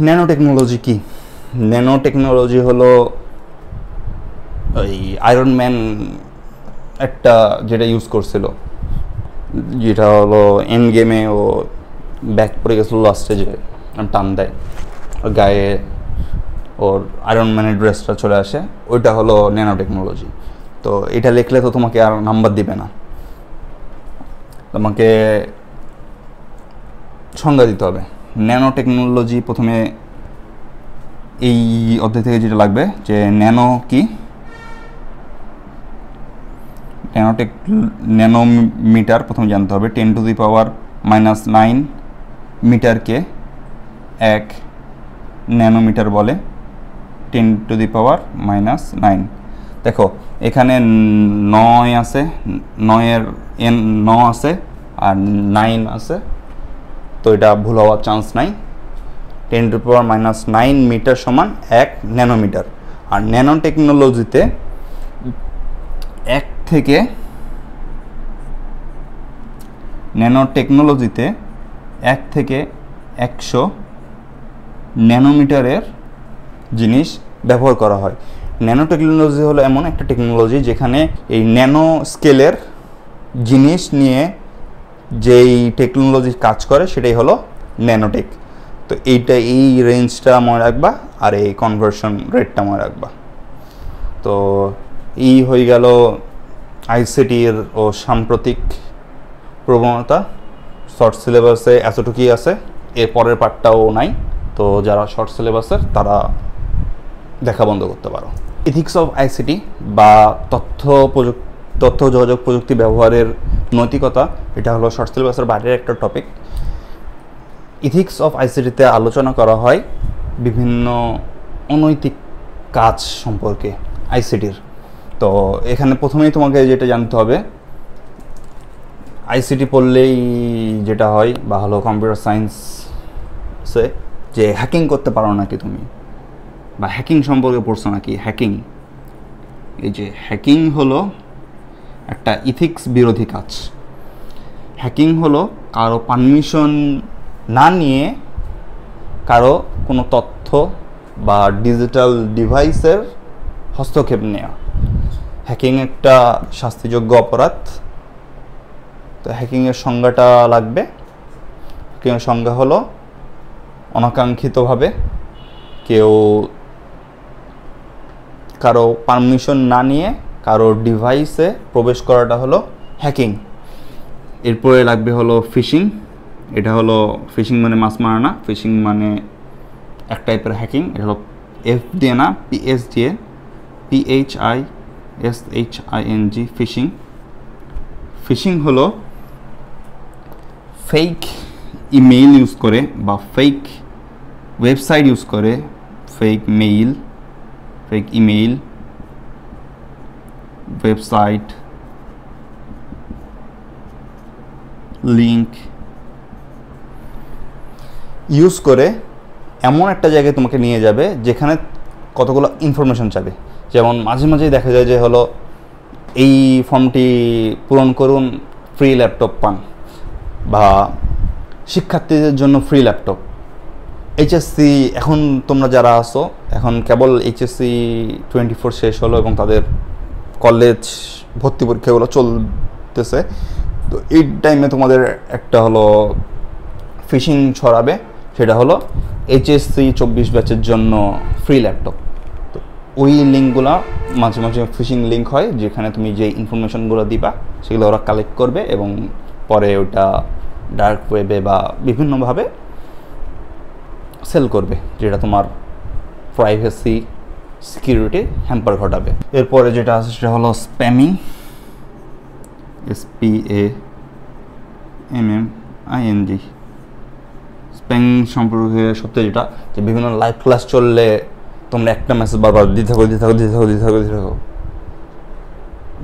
A: Nano technology কি? ন্যানো টেকনোলজি হলো ওই আয়রন ম্যান একটা যেটা ইউজ করছিল, যেটা হলো এন্ড গেমে ও ব্যাক পড়ে গেছিলো লাস্টে, যে টান দেয় গায়ে ওর আয়রন ম্যানের ড্রেসটা চলে আসে, ওইটা হলো ন্যানো টেকনোলজি। তো এটা লিখলে তো তোমাকে আর নাম্বার দিবে না, তোমাকে সংজ্ঞা দিতে হবে। ন্যানো টেকনোলজি প্রথমে এই অধ্যায় থেকে যেটা লাগবে যে ন্যানো কি, ন্যানোমিটার প্রথমে জানতে হবে। 10⁻⁻৯ মিটারকে 1 ন্যানোমিটার বলে। 10⁻⁻৯। দেখো এখানে 9 আছে, 9-এর n 9 আছে আর 9 আছে, তো এটা ভুল হওয়ার চান্স নাই। 10⁻⁻৯ মিটার সমান 1 ন্যানোমিটার। আর ন্যানো টেকনোলজিতে 1 থেকে 100 ন্যানোমিটারের জিনিস ব্যবহার করা হয়। ন্যানো টেকনোলজি হলো এমন একটা টেকনোলজি যেখানে এই ন্যানো স্কেলের জিনিস নিয়ে যেই টেকনোলজি কাজ করে সেটাই হলো ন্যানোটেক। তো এইটা, এই রেঞ্জটা মনে রাখবা আর এই কনভার্সন রেটটা মনে রাখবা। তো এই হয়ে গেল আইসিটির ও সাম্প্রতিক প্রবণতা। শর্ট সিলেবাসে এতটুকুই আছে, এর পরের পার্টটাও নাই। তো যারা শর্ট সিলেবাসের তারা দেখা বন্ধ করতে পারো। ইথিক্স অফ আইসিটি বা তথ্য যোগাযোগ প্রযুক্তি ব্যবহারের নৈতিকতা, এটা হলো শর্ট সিলেবাসের বাইরের একটা টপিক। ইথিক্স অফ আইসিটিতে আলোচনা করা হয় বিভিন্ন অনৈতিক কাজ সম্পর্কে আইসিটির। তো এখানে প্রথমেই তোমাকে যেটা জানতে হবে, আইসিটি পড়লেই যেটা হয় বা হলো কম্পিউটার সায়েন্সে, যে হ্যাকিং করতে পারো নাকি তুমি, বা হ্যাকিং সম্পর্কে পড়ছো নাকি। হ্যাকিং, এই যে হ্যাকিং হলো একটা ইথিক্স বিরোধী কাজ। হ্যাকিং হলো কারো পারমিশন না নিয়ে কারো কোনো তথ্য বা ডিজিটাল ডিভাইসের হস্তক্ষেপ নেওয়া। হ্যাকিং একটা শাস্তিযোগ্য অপরাধ। তো হ্যাকিংয়ের সংজ্ঞাটা লাগবে। হ্যাকিংয়ের সংজ্ঞা হলো অনাকাঙ্ক্ষিতভাবে কেউ কারো পারমিশন না নিয়ে কারো ডিভাইসে প্রবেশ করাটা হলো হ্যাকিং। এরপরে লাগবে হলো ফিশিং। এটা হলো ফিশিং মানে মাছ মারা না, ফিশিং মানে এক টাইপের হ্যাকিং। এটা হলো এফ দিয়ে না, পিএস দিয়ে, PHISHING, ফিশিং। ফিশিং হলো ফেক ইমেইল ইউজ করে বা ফেক ওয়েবসাইট ইউজ করে, fake email, website, link use করে এমন একটা জায়গায় তোমাকে নিয়ে যাবে যেখানে কতগুলো ইনফরমেশন চাবে। যেমন মাঝে মাঝেই দেখা যায় যে হলো এই ফর্মটি পূরণ করুন, ফ্রি ল্যাপটপ পান, বা শিক্ষার্থীদের জন্য ফ্রি ল্যাপটপ। এইচএসসি এখন তোমরা যারা আছো, এখন কেবল এইচএসসি 24 শেষ হলো এবং তাদের কলেজ ভর্তি পরীক্ষাগুলো চলতেছে। তো এই টাইমে তোমাদের একটা হলো ফিশিং ছড়াবে, সেটা হলো এইচএসসি 24 ব্যাচের জন্য ফ্রি ল্যাপটপ। তো ওই লিঙ্কগুলো মাঝে মাঝে ফিশিং লিঙ্ক হয়, যেখানে তুমি যে ইনফরমেশনগুলো দিবা সেগুলো ওরা কালেক্ট করবে এবং পরে ওটা ডার্ক ওয়েবে বা বিভিন্নভাবে সেল করবে, যেটা তোমার প্রাইভেসি সিকিউরিটি হ্যাম্পার ঘটাবে। এরপরে যেটা আছে সেটা হলো স্প্যামিং, SPAMMING। স্প্যামিং সম্পর্কে সত্যি যেটা, যে বিভিন্ন লাইভ ক্লাস চললে তোমরা একটা মেসেজ বারবার দিতে থাকো,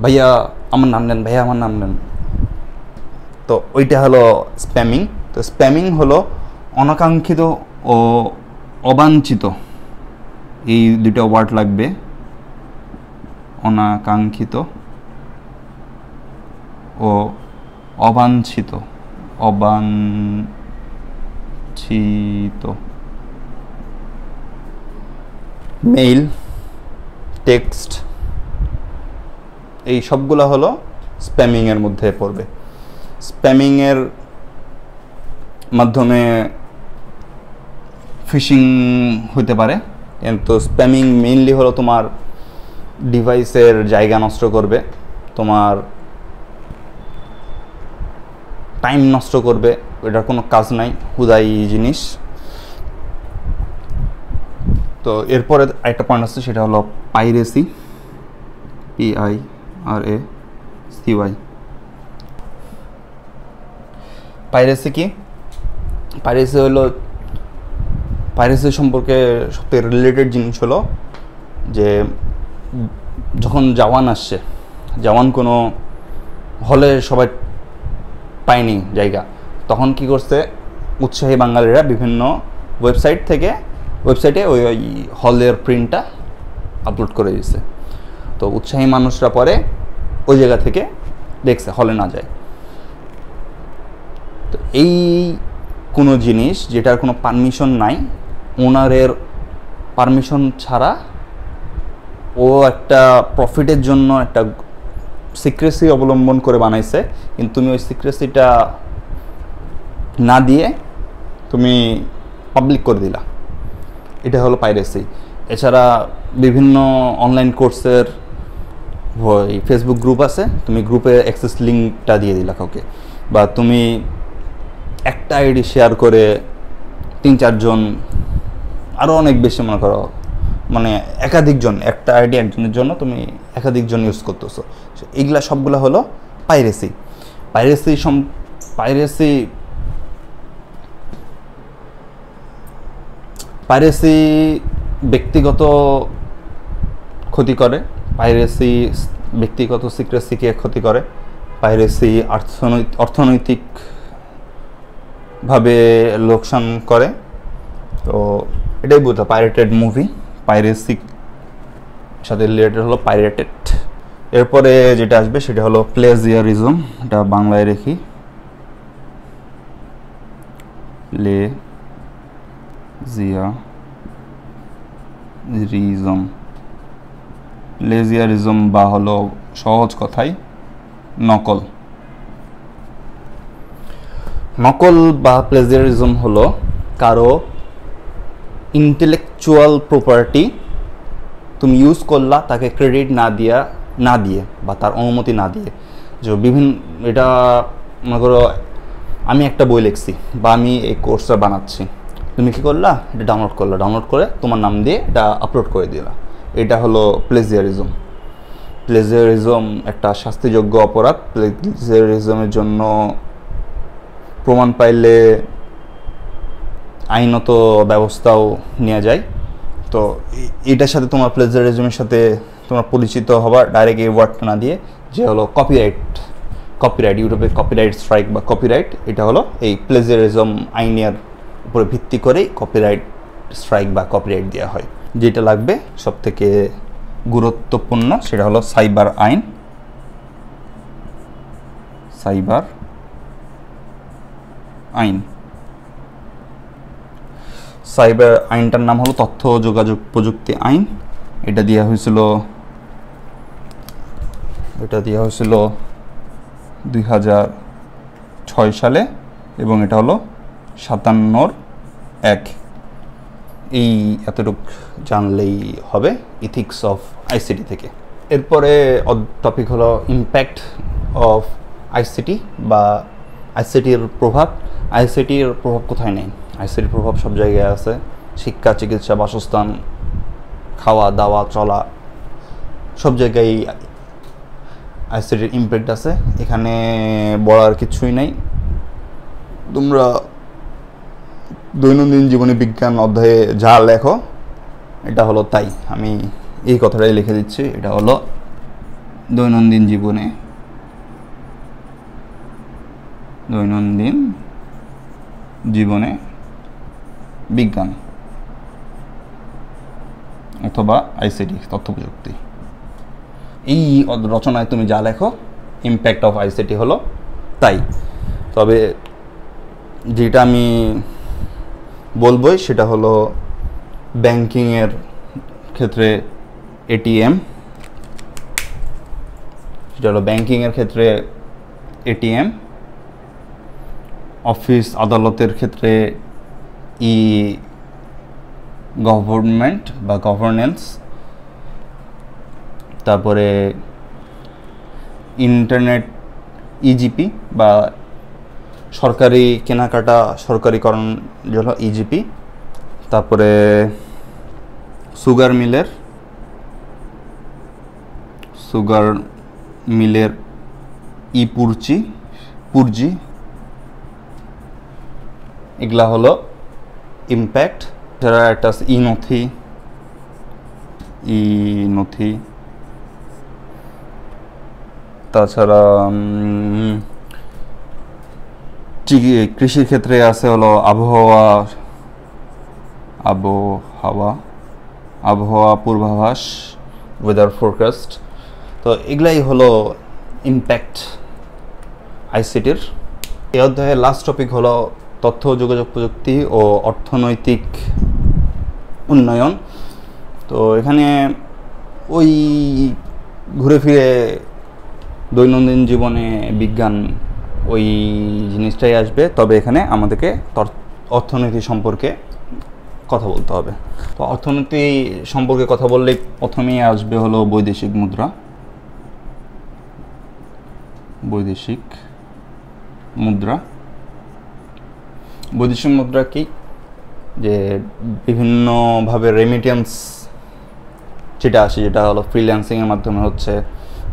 A: ভাইয়া আমার নাম নেন, ভাইয়া আমার নাম নেন। তো ওইটা হলো স্প্যামিং। তো স্প্যামিং হলো অনাকাঙ্ক্ষিত ও অবাঞ্ছিত, এই দুটো ওয়ার্ড লাগবে, অনাকাঙ্ক্ষিত ও অবাঞ্ছিত মেইল, টেক্সট, এই সবগুলো হলো স্প্যামিংয়ের মধ্যে পড়বে। স্প্যামিংয়ের মাধ্যমে ফিশিং হতে পারে, কিন্তু স্প্যামিং মেইনলি হলো তোমার ডিভাইসের জায়গা নষ্ট করবে, তোমার টাইম নষ্ট করবে, এটার কোনো কাজ নাই, হুদাই জিনিস। তো এরপরে আরেকটা পয়েন্ট আছে, সেটা হলো পাইরেসি, PIRACY। পাইরেসি কি? পাইরেসি হলো, পাইরেসি সম্পর্কে সবথেকে রিলেটেড জিনিস হলো যে যখন জাওয়ান আসছে, জাওয়ান কোনো হলে সবাই পায়নি জায়গা, তখন কি করছে উৎসাহী বাঙালিরা বিভিন্ন ওয়েবসাইটে ওই হলের প্রিন্টটা আপলোড করে দিয়েছে। তো উৎসাহী মানুষরা পরে ওই জায়গা থেকে দেখছে, হলে না যায়। তো এই কোনো জিনিস যেটার কোনো পারমিশন নাই, ওনারের পারমিশন ছাড়া ও একটা প্রফিটের জন্য একটা সিক্রেসি অবলম্বন করে বানাইছে, কিন্তু তুমি ওই সিক্রেসিটা না দিয়ে তুমি পাবলিক করে দিলা, এটা হলো পাইরেসি। এছাড়া বিভিন্ন অনলাইন কোর্সের ওই ফেসবুক গ্রুপ আছে, তুমি গ্রুপে অ্যাক্সেস লিঙ্কটা দিয়ে দিলা কাউকে, বা তুমি একটা আইডি শেয়ার করে 3-4 জন, আরও অনেক বেশি মনে করো, মানে একাধিকজন, একটা আইডি একজনের জন্য তুমি একাধিকজন ইউজ করতেছো, এইগুলা সবগুলো হলো পাইরেসি। পাইরেসি ব্যক্তিগত ক্ষতি করে, পাইরেসি ব্যক্তিগত সিক্রেসিকে ক্ষতি করে, পাইরেসি অর্থনৈতিকভাবে লোকসান করে। তো এটাই বুঝলো পাইরেটেড মুভি, পাইরেসি সাথে রিলেটেড হলো পাইরেটেড। এরপরে যেটা আসবে সেটা হলো প্লেজিয়ারিজম, এটা বাংলায় রেখি, প্লেজিয়ারিজম বা হলো সহজ কথায় নকল। নকল বা প্লেজিয়ারিজম হলো কারো ইন্টেলেকচুয়াল প্রপার্টি তুমি ইউজ করলা, তাকে ক্রেডিট না দিয়ে বা তার অনুমতি না দিয়ে। যে বিভিন্ন, এটা মনে করো আমি একটা বই লিখছি বা আমি এই কোর্সটা বানাচ্ছি, তুমি কী করলা, এটা ডাউনলোড করে তোমার নাম দিয়ে এটা আপলোড করে দিলা, এটা হলো প্লেজিয়ারিজম। প্লেজিয়ারিজম একটা শাস্তিযোগ্য অপরাধ। প্লেজিয়ারিজমের জন্য প্রমাণ পাইলে আইনত ব্যবস্থাও নেওয়া যায়। তো এটার সাথে তোমার প্লেজারিজমের সাথে তোমার পরিচিত হবার ডাইরেক্ট এই ওয়ার্ডটা না দিয়ে, যে হলো কপিরাইট, ইউরোপে কপিরাইট স্ট্রাইক বা কপিরাইট, এটা হলো এই প্লেজারিজম আইনের উপরে ভিত্তি করেই কপিরাইট স্ট্রাইক বা কপিরাইট দেওয়া হয়। যেটা লাগবে সব থেকে গুরুত্বপূর্ণ সেটা হলো সাইবার আইন। সাইবার আইনটার নাম হলো তথ্য যোগাযোগ প্রযুক্তি আইন। এটা দেওয়া হয়েছিল 2006 সালে এবং এটা হলো 57(1)। এই এতটুক জানলেই হবে ইথিক্স অফ আইসিটি থেকে। এরপরে টপিক হলো ইম্প্যাক্ট অফ আইসিটি বা আইসিটির প্রভাব। আইসিটির প্রভাব কোথায় নেই? আইসিটির প্রভাব সব জায়গায় আছে। শিক্ষা, চিকিৎসা, বাসস্থান, খাওয়া দাওয়া, চলা, সব জায়গায় আইসিটির ইম্প্যাক্ট আছে। এখানে বলার কিছুই নাই। তোমরা দৈনন্দিন জীবনে বিজ্ঞান অধ্যায়ে যা লেখো এটা হলো তাই। আমি এই কথাটাই লিখে দিচ্ছি, এটা হলো দৈনন্দিন জীবনে বিজ্ঞান অথবা আইসিটি তথ্য প্রযুক্তি। এই রচনায় তুমি যা লেখো ইম্প্যাক্ট অফ আইসিটি হলো তাই। তবে যেটা আমি বলবোই সেটা হলো ব্যাংকিংয়ের ক্ষেত্রে এটিএম, সেটা হলো ব্যাংকিংয়ের ক্ষেত্রে এটিএম, অফিস আদালতের ক্ষেত্রে ই গভর্নমেন্ট বা গভর্নেন্স, তারপরে ইন্টারনেট ইজিপি বা সরকারি কেনাকাটা সরকারিকরণ হলো ইজিপি, তারপরে সুগার মিলের ই পুরজি, এগুলা হলো ইম্প্যাক্ট। যারা একটা ই নথি, তাছাড়া কৃষির ক্ষেত্রে আছে হলো আবহাওয়া পূর্বাভাস, ওয়েদার ফোরকাস্ট। তো এগুলাই হলো ইম্প্যাক্ট আইসিটির। এই অধ্যায়ের লাস্ট টপিক হলো তথ্য যোগাযোগ প্রযুক্তি ও অর্থনৈতিক উন্নয়ন। তো এখানে ওই ঘুরে ফিরে দৈনন্দিন জীবনে বিজ্ঞান ওই জিনিসটাই আসবে, তবে এখানে আমাদেরকে অর্থনীতি সম্পর্কে কথা বলতে হবে। তো অর্থনীতি সম্পর্কে কথা বললে প্রথমেই আসবে হলো বৈদেশিক মুদ্রা। বৈদেশিক মুদ্রা কি? যে বিভিন্নভাবে রেমিটেন্স যেটা আসে, যেটা হলো ফ্রিল্যান্সিংয়ের মাধ্যমে হচ্ছে,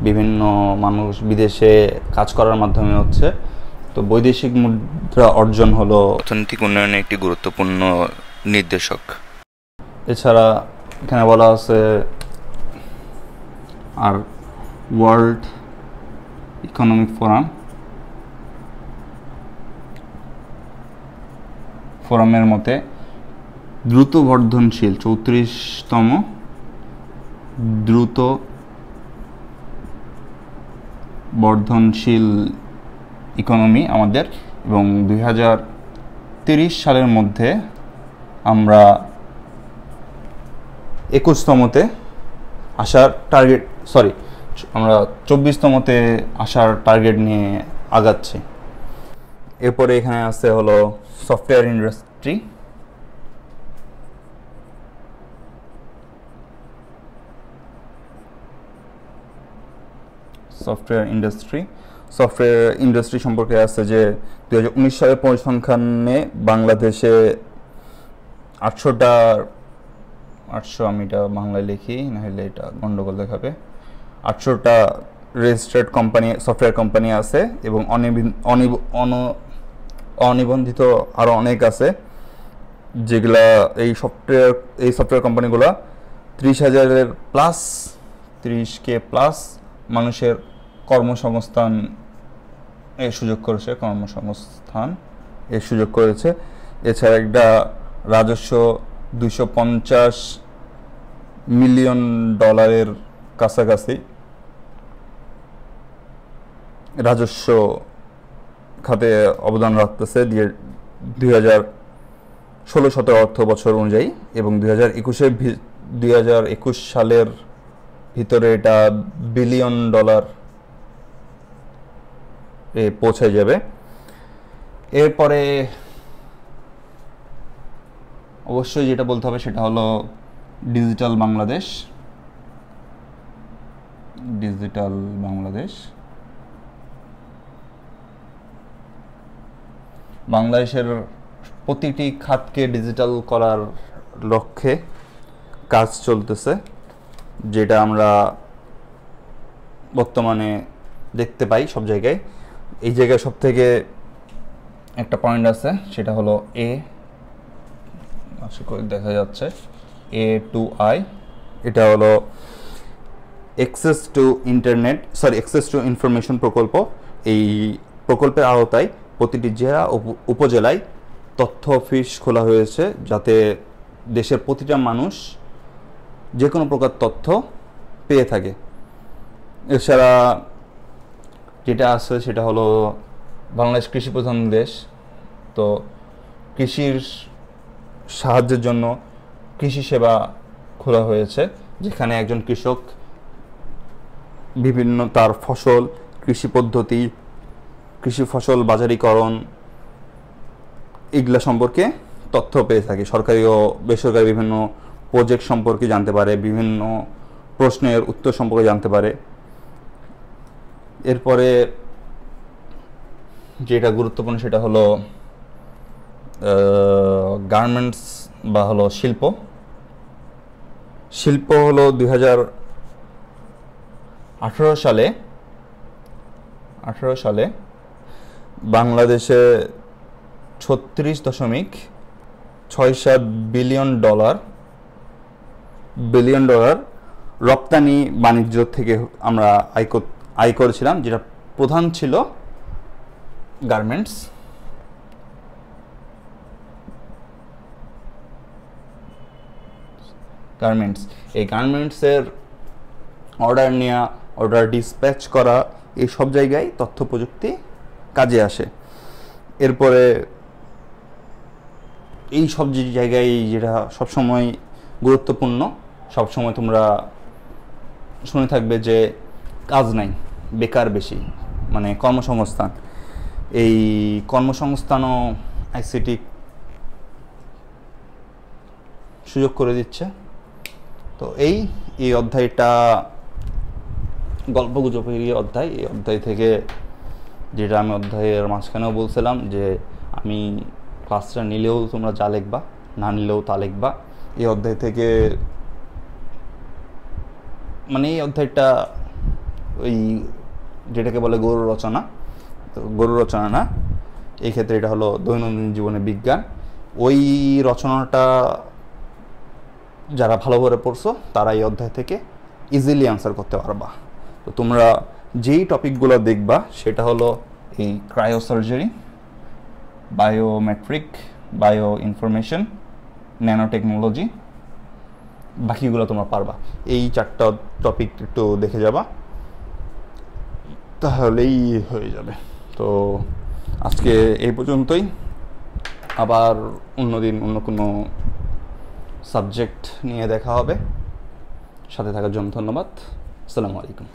A: বিভিন্ন মানুষ বিদেশে কাজ করার মাধ্যমে হচ্ছে। তো বৈদেশিক মুদ্রা অর্জন হলো অর্থনৈতিক উন্নয়নের একটি গুরুত্বপূর্ণ নির্দেশক। এছাড়া এখানে বলা আছে আর ওয়ার্ল্ড ইকোনমিক ফোরামের মতে দ্রুত বর্ধনশীল 34তম দ্রুত বর্ধনশীল ইকোনমি আমাদের, এবং 2030 সালের মধ্যে আমরা 21তমতে আসার টার্গেট, আমরা 24তমতে আসার টার্গেট নিয়ে আগাচ্ছি। এরপরে এখানে আছে হলো সফটওয়্যার ইন্ডাস্ট্রি। সফটওয়্যার ইন্ডাস্ট্রি সম্পর্কে আছে যে 2019 সালের পরিসংখ্যানে বাংলাদেশে 800 আমি এটা বাংলায় লিখি, নাহলে এটা গন্ডগোল দেখাবে। 800টা রেজিস্টার্ড কোম্পানি, সফটওয়্যার কোম্পানি আছে এবং অনিবন্ধিত আরও অনেক আছে, যেগুলা এই সফটওয়্যার কোম্পানিগুলো 30K প্লাস মানুষের কর্মসংস্থান এর সুযোগ করেছে। এছাড়া একটা রাজস্ব $250 মিলিয়ন কাছাকাছি রাজস্ব খাতে অবদান রাখতেছে 2000 16-17 অর্থ বছর অনুযায়ী, এবং 2021 সালের ভিতরে এটা বিলিয়ন ডলার পৌঁছে যাবে। এরপরে অবশ্যই যেটা বলতে হবে সেটা হলো ডিজিটাল বাংলাদেশ। বাংলাদেশের প্রতিটি খাতকে ডিজিটাল করার লক্ষ্যে কাজ চলতেছে, যেটা আমরা বর্তমানে দেখতে পাই সব জায়গায়। এই জায়গায় সব থেকে একটা পয়েন্ট আছে, সেটা হলো আশা করি দেখা যাচ্ছে A2I। এটা হলো অ্যাক্সেস টু ইনফরমেশন প্রকল্প। এই প্রকল্পের আওতায় প্রতিটি জেলা উপজেলায় তথ্য অফিস খোলা হয়েছে, যাতে দেশের প্রতিটা মানুষ যে কোনো প্রকার তথ্য পেয়ে থাকে। এছাড়া যেটা আছে সেটা হলো বাংলাদেশ কৃষি প্রধান দেশ, তো কৃষির সাহায্যের জন্য কৃষি সেবা খোলা হয়েছে, যেখানে একজন কৃষক বিভিন্ন তার ফসল, কৃষি পদ্ধতি, কৃষি ফসল বাজারীকরণ এগুলা সম্পর্কে তথ্য পেয়ে থাকে। সরকারি ও বেসরকারি বিভিন্ন প্রজেক্ট সম্পর্কে জানতে পারে, বিভিন্ন প্রশ্নের উত্তর সম্পর্কে জানতে পারে। এরপরে যেটা গুরুত্বপূর্ণ সেটা হলো গার্মেন্টস বা হলো শিল্প হলো 2018 সালে বাংলাদেশে 36.67 বিলিয়ন ডলার রপ্তানি বাণিজ্য থেকে আমরা আয় করেছিলাম, যেটা প্রধান ছিল গার্মেন্টস। এই গার্মেন্টসের অর্ডার নেওয়া, অর্ডার ডিসপ্যাচ করা, এই সব জায়গায় তথ্য প্রযুক্তি কাজে আসে। এরপরে এই সব জায়গায় যেটা সবসময় গুরুত্বপূর্ণ, সবসময় তোমরা শুনে থাকবে যে কাজ নাই, বেকার বেশি, মানে কর্মসংস্থান। এই কর্মসংস্থানও আইসিটি সুযোগ করে দিচ্ছে। তো এই অধ্যায়টা গল্পগুজবেরই অধ্যায়। এই অধ্যায় থেকে যেটা আমি অধ্যায়ের মাঝখানেও বলছিলাম যে আমি ক্লাসটা নিলেও তোমরা যা লিখবা, না নিলেও তা লিখবা। এই অধ্যায় থেকে মানে এই অধ্যায়টা ওই যেটাকে বলে গরু রচনা, তো গরু রচনা না, এই ক্ষেত্রে এটা হলো দৈনন্দিন জীবনে বিজ্ঞান। ওই রচনাটা যারা ভালো করে পড়ছো তারা এই অধ্যায় থেকে ইজিলি আনসার করতে পারবা। তো তোমরা যেই টপিকগুলো দেখবা সেটা হলো এই cryosurgery, biometric, bio information, nano technology, বাকিগুলো তোমরা পারবা। এই 4টা টপিক একটু দেখে যাবা, তাহলেই হয়ে যাবে। তো আজকে এই পর্যন্তই, আবার অন্যদিন অন্য কোনো সাবজেক্ট নিয়ে দেখা হবে। সাথে থাকার জন্য ধন্যবাদ। আসসালামু আলাইকুম।